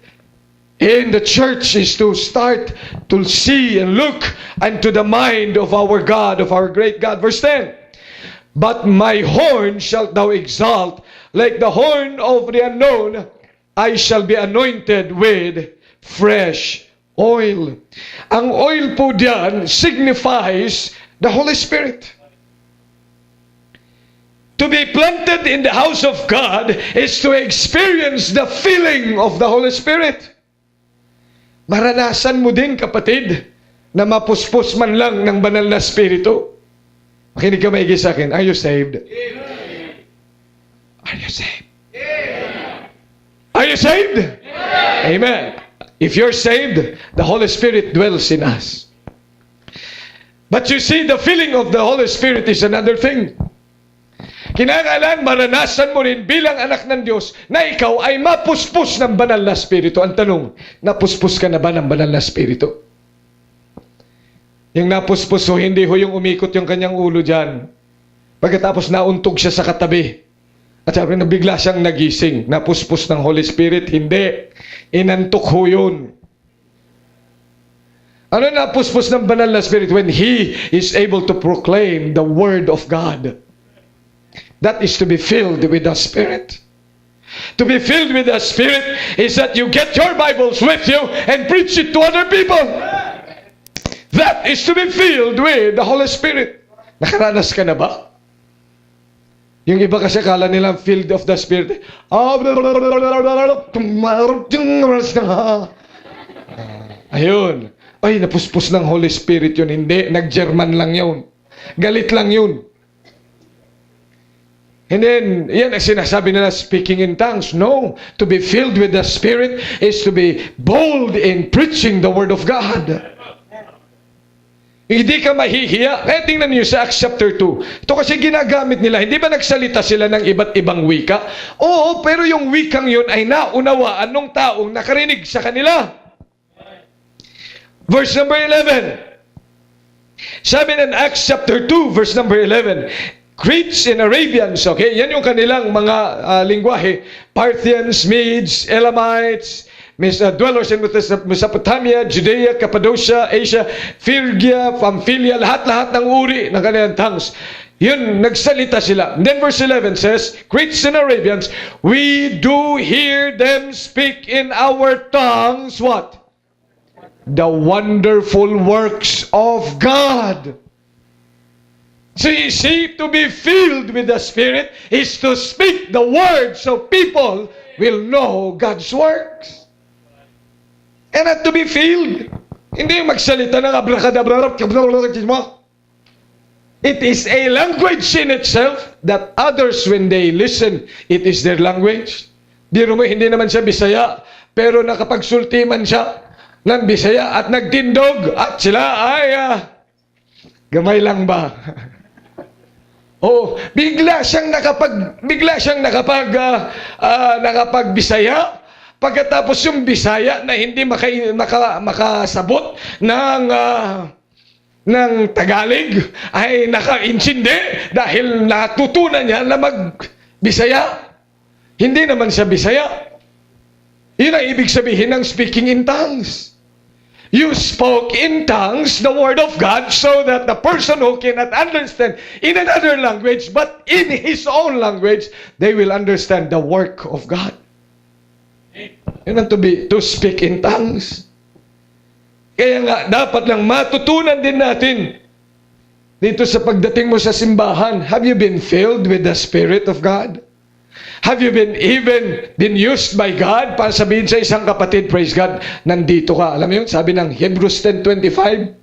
in the church is to start to see and look unto the mind of our God, of our great God. Verse 10, but my horn shalt thou exalt, like the horn of the unknown, I shall be anointed with fresh oil. Ang oil po diyan signifies the Holy Spirit. To be planted in the house of God is to experience the filling of the Holy Spirit. Maranasan mo din, kapatid, na mapuspos man lang ng banal na spirito. Makinig ka maigi sa akin. Are you saved? Are you saved? Are you saved? Amen. If you're saved, the Holy Spirit dwells in us. But you see, the filling of the Holy Spirit is another thing. Kinakailangan maranasan mo rin bilang anak ng Diyos na ikaw ay mapuspos ng banal na spirito. Ang tanong, napuspos ka na ba ng banal na spirito? Yung napuspos ho, hindi ho yung umikot yung kanyang ulo dyan. Pagkatapos nauntog siya sa katabi. At sabi na bigla siyang nagising. Napuspos ng Holy Spirit? Hindi. Inantok ho yun. Ano napuspos ng banal na spirit? When He is able to proclaim the Word of God. That is to be filled with the Spirit. To be filled with the Spirit is that you get your Bibles with you and preach it to other people. That is to be filled with the Holy Spirit. Nakaranas ka na ba? Yung iba kasi kala nilang filled of the Spirit. Ayun. Ay, napuspos ng Holy Spirit yun. Hindi, nag-German lang yun. Galit lang yun. And then, yan ang sinasabi nila, speaking in tongues. No, to be filled with the Spirit is to be bold in preaching the Word of God. Hindi ka mahihiya. Kaya tingnan niyo sa Acts chapter 2. Ito kasi ginagamit nila. Hindi ba nagsalita sila ng iba't ibang wika? Oo, pero yung wikang yun ay naunawaan ng taong nakarinig sa kanila. Verse number 11. Sabi ng Acts chapter 2, verse number 11. Greeks and Arabians, okay? Yan yung kanilang mga lingwahe. Parthians, Medes, Elamites, dwellers in Mesopotamia, Judea, Cappadocia, Asia, Phrygia, Pamphylia, lahat-lahat ng uri ng kanilang tongues. Yun, nagsalita sila. And then verse 11 says, Greeks and Arabians, we do hear them speak in our tongues, what? The wonderful works of God. So you see, to be filled with the Spirit is to speak the word so people will know God's works. And not to be filled. Hindi magsalita ng abracadabra. It is a language in itself that others, when they listen, it is their language. Biro mo, hindi naman siya Bisaya, pero nakapagsulti man siya ng Bisaya at nagtindog at sila ay gamay lang ba? Oh, bigla siyang nakapag Bisaya. Pagkatapos yung Bisaya na hindi makasabot ng Tagalog ay naka-intindi dahil natutunan niya na mag-Bisaya. Hindi naman siya Bisaya. Yun ang ibig sabihin ng speaking in tongues. You spoke in tongues the word of God so that the person who cannot understand in another language but in his own language, they will understand the work of God. Yun ang to speak in tongues. Kaya nga, dapat lang matutunan din natin dito sa pagdating mo sa simbahan. Have you been filled with the Spirit of God? Have you been used by God para sabihin sa isang kapatid, praise God, nandito ka. Alam mo yun, sabi ng Hebrews 10:25,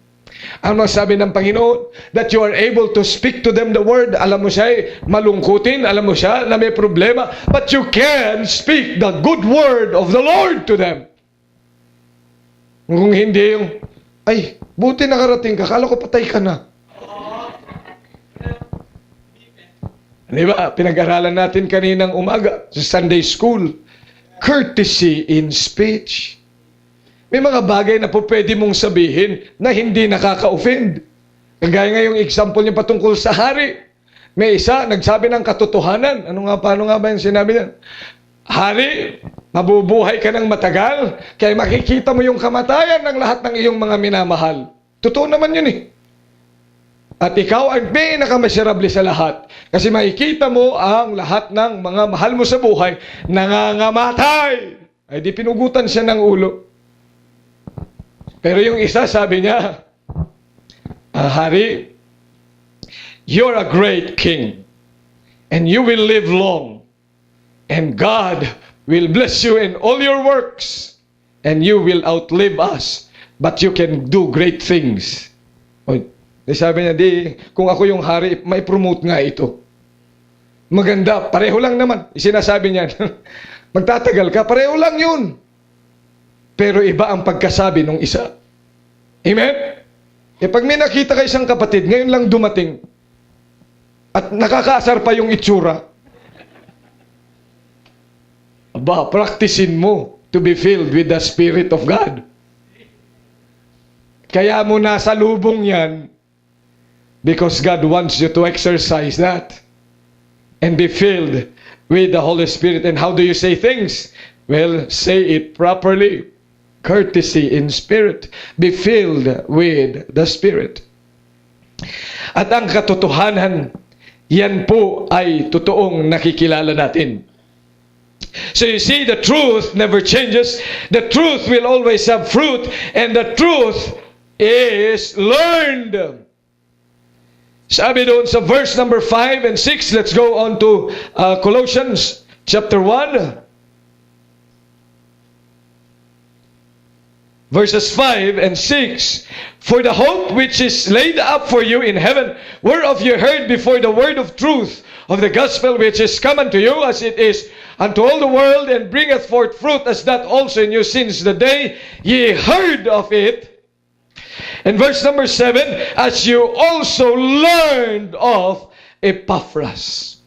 ano sabi ng Panginoon? That you are able to speak to them the word. Alam mo siya malungkutin, alam mo siya na may problema, but you can speak the good word of the Lord to them. Kung hindi yung, ay, buti nakarating ka, kala ko patay ka na. Di ba? Pinag-aralan natin kaninang umaga sa Sunday School. Courtesy in speech. May mga bagay na po pwede mong sabihin na hindi nakaka-offend. Kagaya nga yung example niya patungkol sa hari. May isa, nagsabi ng katotohanan. Paano nga ba yung sinabi niya? Hari, mabubuhay ka ng matagal, kaya makikita mo yung kamatayan ng lahat ng iyong mga minamahal. Totoo naman yun eh. At ikaw ang pinakamasyarable sa lahat. Kasi makikita mo ang lahat ng mga mahal mo sa buhay nangangamatay. Ay di pinugutan siya ng ulo. Pero yung isa sabi niya, Hari, you're a great king. And you will live long. And God will bless you in all your works. And you will outlive us. But you can do great things. Sabi niya, kung ako yung hari, may promote nga ito. Maganda, pareho lang naman. Sinasabi niya, magtatagal ka, pareho lang yun. Pero iba ang pagkasabi ng isa. Amen? Pag may nakita ka isang kapatid, ngayon lang dumating, At nakakaasar pa yung itsura. Aba, practicein mo to be filled with the Spirit of God. Kaya mo nasa lubong yan because God wants you to exercise that and be filled with the Holy Spirit. And how do you say things? Well, say it properly. Courtesy in spirit. Be filled with the Spirit. At ang katotohanan, yan po ay totoong nakikilala natin. So you see, the truth never changes. The truth will always have fruit. And the truth is learned. Sabi doon sa verse number 5 and 6, let's go on to Colossians chapter 1. Verses 5 and 6. For the hope which is laid up for you in heaven, whereof you heard before the word of truth of the gospel which is come unto you, as it is unto all the world, and bringeth forth fruit as that also in you since the day ye heard of it. And verse number 7, as you also learned of Epaphras.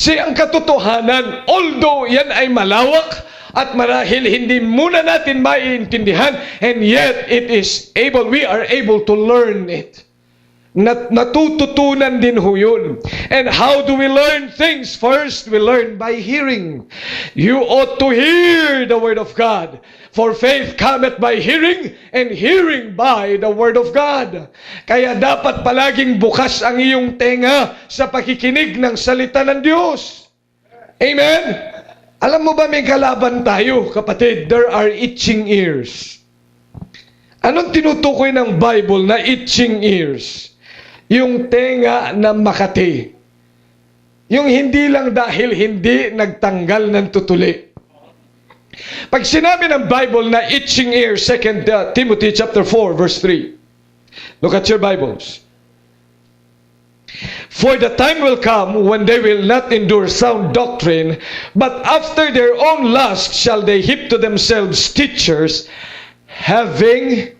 See, ang katotohanan, although yan ay malawak, at marahil hindi muna natin maiintindihan, and yet we are able to learn it. Natututunan din ho yun. And how do we learn things? First, we learn by hearing. You ought to hear the word of God. For faith cometh by hearing, and hearing by the word of God. Kaya dapat palaging bukas ang iyong tenga sa pakikinig ng salita ng Diyos. Amen? Alam mo ba may kalaban tayo, kapatid? There are itching ears. Anong tinutukoy ng Bible na itching ears? Yung tenga na makati. Yung hindi lang dahil hindi nagtanggal ng tutuli. Pag sinabi ng Bible na itching ears, 2 Timothy chapter 4 verse 3. Look at your Bibles. For the time will come when they will not endure sound doctrine, but after their own lust shall they heap to themselves teachers having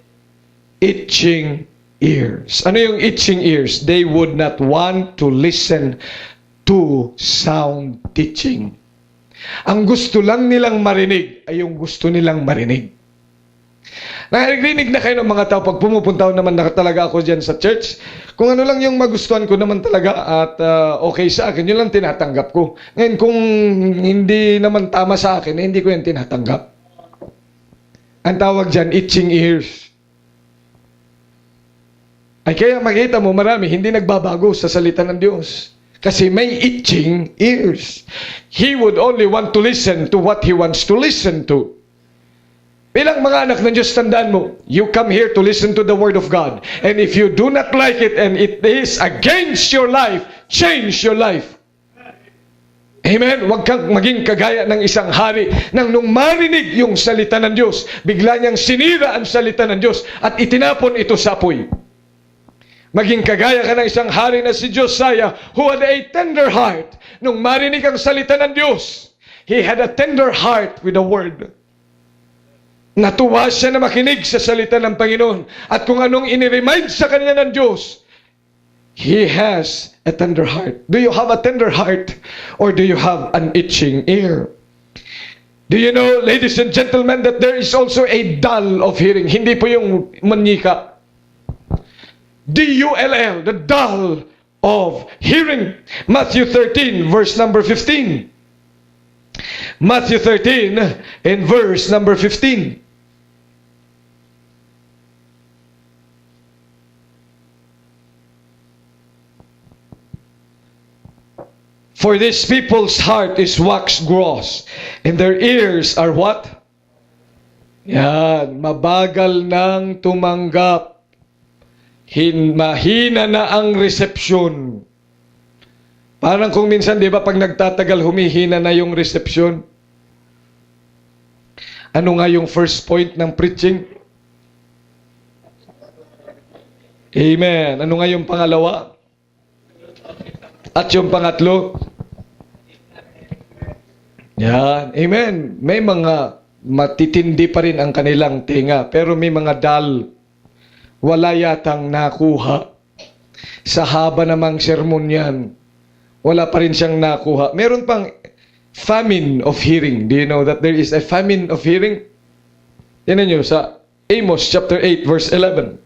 itching ears. Ano yung itching ears? They would not want to listen to sound teaching. Ang gusto lang nilang marinig ay yung gusto nilang marinig. Narinig na kayo ng mga tao pag pumupunta naman na talaga ako dyan sa church. Kung ano lang yung magustuhan ko naman talaga at okay sa akin, yun lang tinatanggap ko. Ngayon kung hindi naman tama sa akin, hindi ko yan tinatanggap. Ang tawag dyan, itching ears. Ay kaya makita mo marami hindi nagbabago sa salita ng Diyos. Kasi may itching ears. He would only want to listen to what he wants to listen to. Bilang mga anak ng Diyos, tandaan mo, you come here to listen to the Word of God. And if you do not like it and it is against your life, change your life. Amen? Huwag kang maging kagaya ng isang hari nang nung marinig yung salita ng Diyos, bigla niyang sinira ang salita ng Diyos at itinapon ito sa apoy. Maging kagaya ka ng isang hari na si Josiah who had a tender heart. Nung marinig ang salita ng Diyos, he had a tender heart with the Word. Natuwa siya na makinig sa salita ng Panginoon. At kung anong iniremind sa kanya ng Diyos, he has a tender heart. Do you have a tender heart? Or do you have an itching ear? Do you know, ladies and gentlemen, that there is also a dull of hearing? Hindi po yung manika. D-U-L-L, the dull of hearing. Matthew 13, verse number 15. Matthew 13 and verse number 15. For this people's heart is wax gross, and their ears are what? Yan, mabagal nang tumanggap. Mahina na ang resepsyon. Parang kung minsan, di ba, pag nagtatagal, humihina na yung resepsyon. Ano nga yung first point ng preaching? Amen. Ano nga yung pangalawa? At yung pangatlo? Yan. Amen. May mga matitindi pa rin ang kanilang tinga, pero may mga dull. Wala yatang nakuha. Sa haba namang sermon yan, wala pa rin siyang nakuha. Meron pang famine of hearing. Do you know that there is a famine of hearing? Tingnan nyo sa Amos chapter 8 verse 11.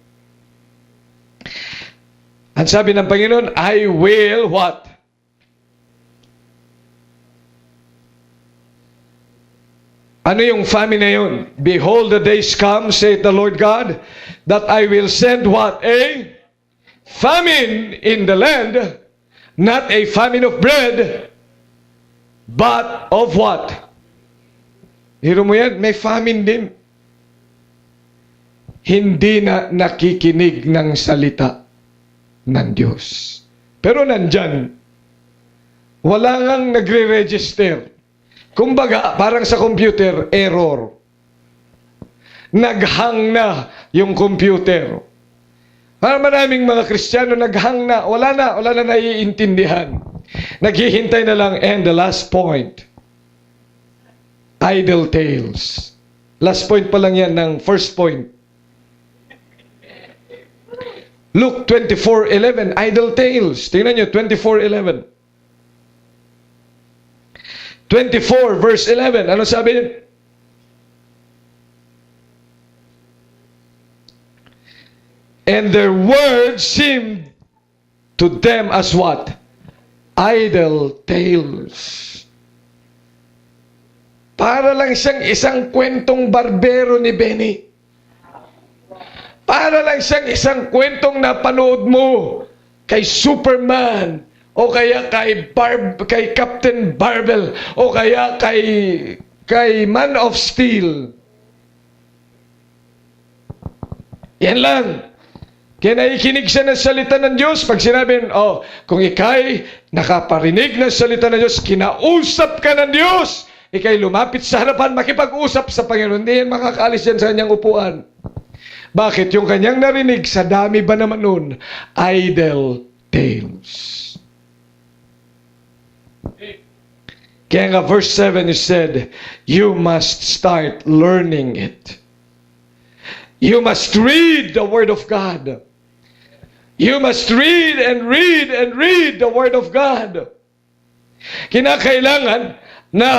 Ang sabi ng Panginoon, I will what? Ano yung famine na yun? Behold, the days come, saith the Lord God, that I will send what? A famine in the land, not a famine of bread, but of what? Hiro mo yan, may famine din. Hindi na nakikinig ng salita ng Diyos. Pero nandyan, wala ngang nagre-register. Kumbaga, parang sa computer, error. Naghang na yung computer. Parang maraming mga Kristiyano naghang na, wala na naiintindihan. Naghihintay na lang, and the last point, idle tales. Last point pa lang yan ng first point. Luke 24:11, idle tales. Tingnan nyo, 24:11. 24 verse 11. Ano sabi niya? And their words seemed to them as what? Idle tales. Para lang siyang isang kwentong barbero ni Benny. Para lang siyang isang kwentong napanood mo kay Superman, o kaya kay Captain Barbell, o kaya kay Man of Steel. Yan lang. Kaya naikinig siya ng salita ng Diyos. Pag sinabi, kung ikay nakaparinig ng salita ng Diyos, kinausap ka ng Diyos, ikay lumapit sa harapan, makipag-usap sa Panginoon, hindi yan makakaalis yan sa kanyang upuan. Bakit? Yung kanyang narinig, sa dami ba naman nun? Idle tales. Kaya nga verse 7 is said, you must start learning it. You must read the Word of God. You must read and read and read the Word of God. Kinakailangan na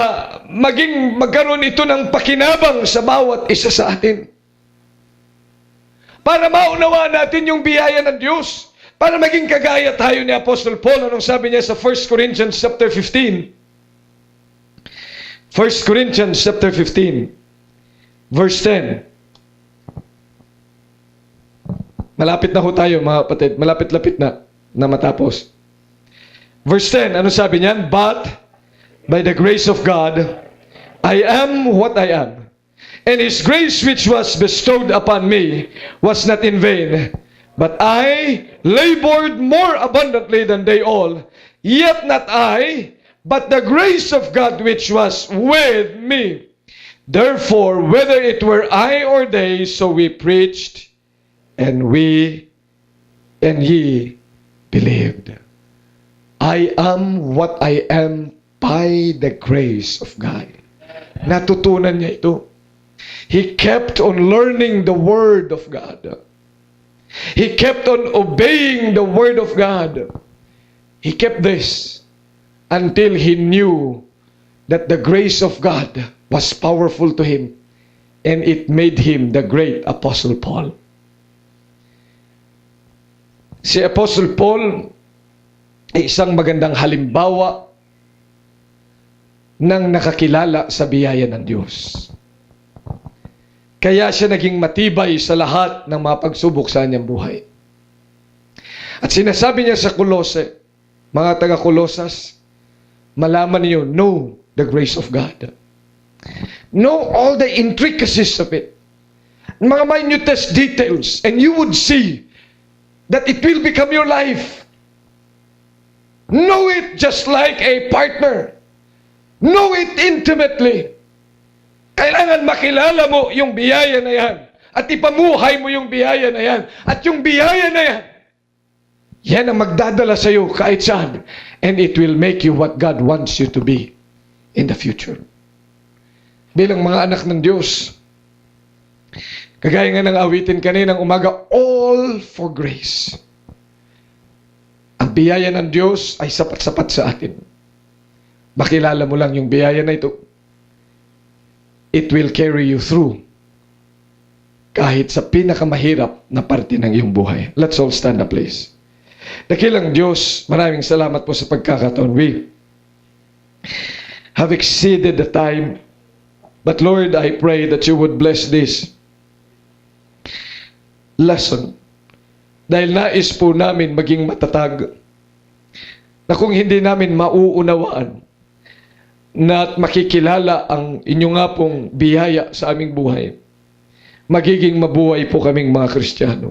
magkaroon ito ng pakinabang sa bawat isa sa atin. Para maunawaan natin yung biyaya ng Diyos. Para maging kagaya tayo ni Apostle Paul, anong sabi niya sa 1 Corinthians chapter 15? 1 Corinthians chapter 15, verse 10. Malapit na ho tayo, mga kapatid. Malapit-lapit na matapos. Verse 10, ano sabi niyan? But, by the grace of God, I am what I am. And His grace which was bestowed upon me was not in vain. But I labored more abundantly than they all. Yet not I, but the grace of God which was with me. Therefore, whether it were I or they, so we preached, and ye believed. I am what I am by the grace of God. Natutunan niya ito. He kept on learning the Word of God. He kept on obeying the Word of God. He kept this until he knew that the grace of God was powerful to him, and it made him the great Apostle Paul. Si Apostle Paul ay isang magandang halimbawa ng nakakilala sa biyaya ng Diyos. Kaya siya naging matibay sa lahat ng mga pagsubok sa kanyang buhay. At sinasabi niya sa Kolose, mga taga-Kolosas, malaman niyo, know the grace of God. Know all the intricacies of it. Mga minutest details, and you would see that it will become your life. Know it just like a partner. Know it intimately. Kailangan makilala mo yung biyaya na yan. At ipamuhay mo yung biyaya na yan. At yung biyaya na yan, yan ang magdadala sa iyo kahit saan. And it will make you what God wants you to be in the future. Bilang mga anak ng Diyos, kagaya nga ng awitin kaninang umaga, all for grace. biyaya ng Diyos ay sapat-sapat sa atin. Makilala mo lang yung biyaya na ito. It will carry you through kahit sa pinakamahirap na parte ng iyong buhay. Let's all stand up, please. Dakilang Diyos, maraming salamat po sa pagkakataon. We have exceeded the time, but Lord, I pray that you would bless this lesson. Dahil nais po namin maging matatag na kung hindi namin mauunawaan na at makikilala ang inyo nga pong biyaya sa aming buhay, magiging mabuhay po kaming mga Kristiyano.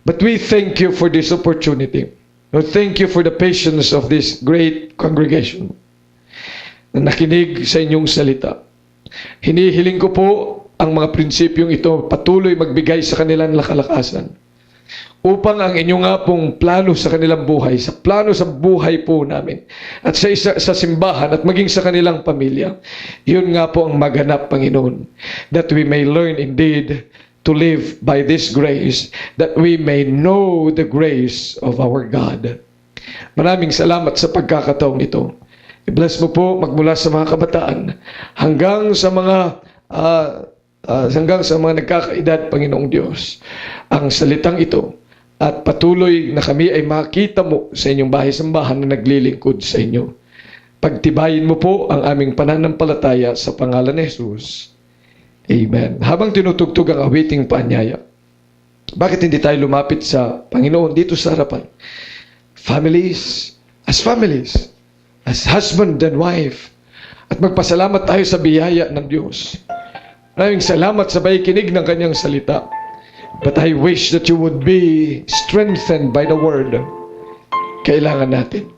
But we thank you for this opportunity. Lord, thank you for the patience of this great congregation na nakinig sa inyong salita. Hinihiling ko po ang mga prinsipyong ito patuloy magbigay sa kanilang kalakasan upang ang inyong nga pong plano sa kanilang buhay, sa plano sa buhay po namin, at sa simbahan at maging sa kanilang pamilya, yun nga po ang maganap, Panginoon, that we may learn indeed to live by this grace, that we may know the grace of our God. Maraming salamat sa pagkakataong ito. I-bless mo po magmula sa mga kabataan hanggang sa mga nagkakaedad, Panginoong Diyos, ang salitang ito, at patuloy na kami ay makita mo sa inyong bahay-sambahan na naglilingkod sa inyo. Pagtibayin mo po ang aming pananampalataya sa pangalan ni Jesus. Amen. Habang tinutugtog ang awiting paanyaya, bakit hindi tayo lumapit sa Panginoon dito sa harapan? Families, as husband and wife, at magpasalamat tayo sa biyaya ng Diyos. Maraming salamat sa pakikinig ng kanyang salita. But I wish that you would be strengthened by the word. Kailangan natin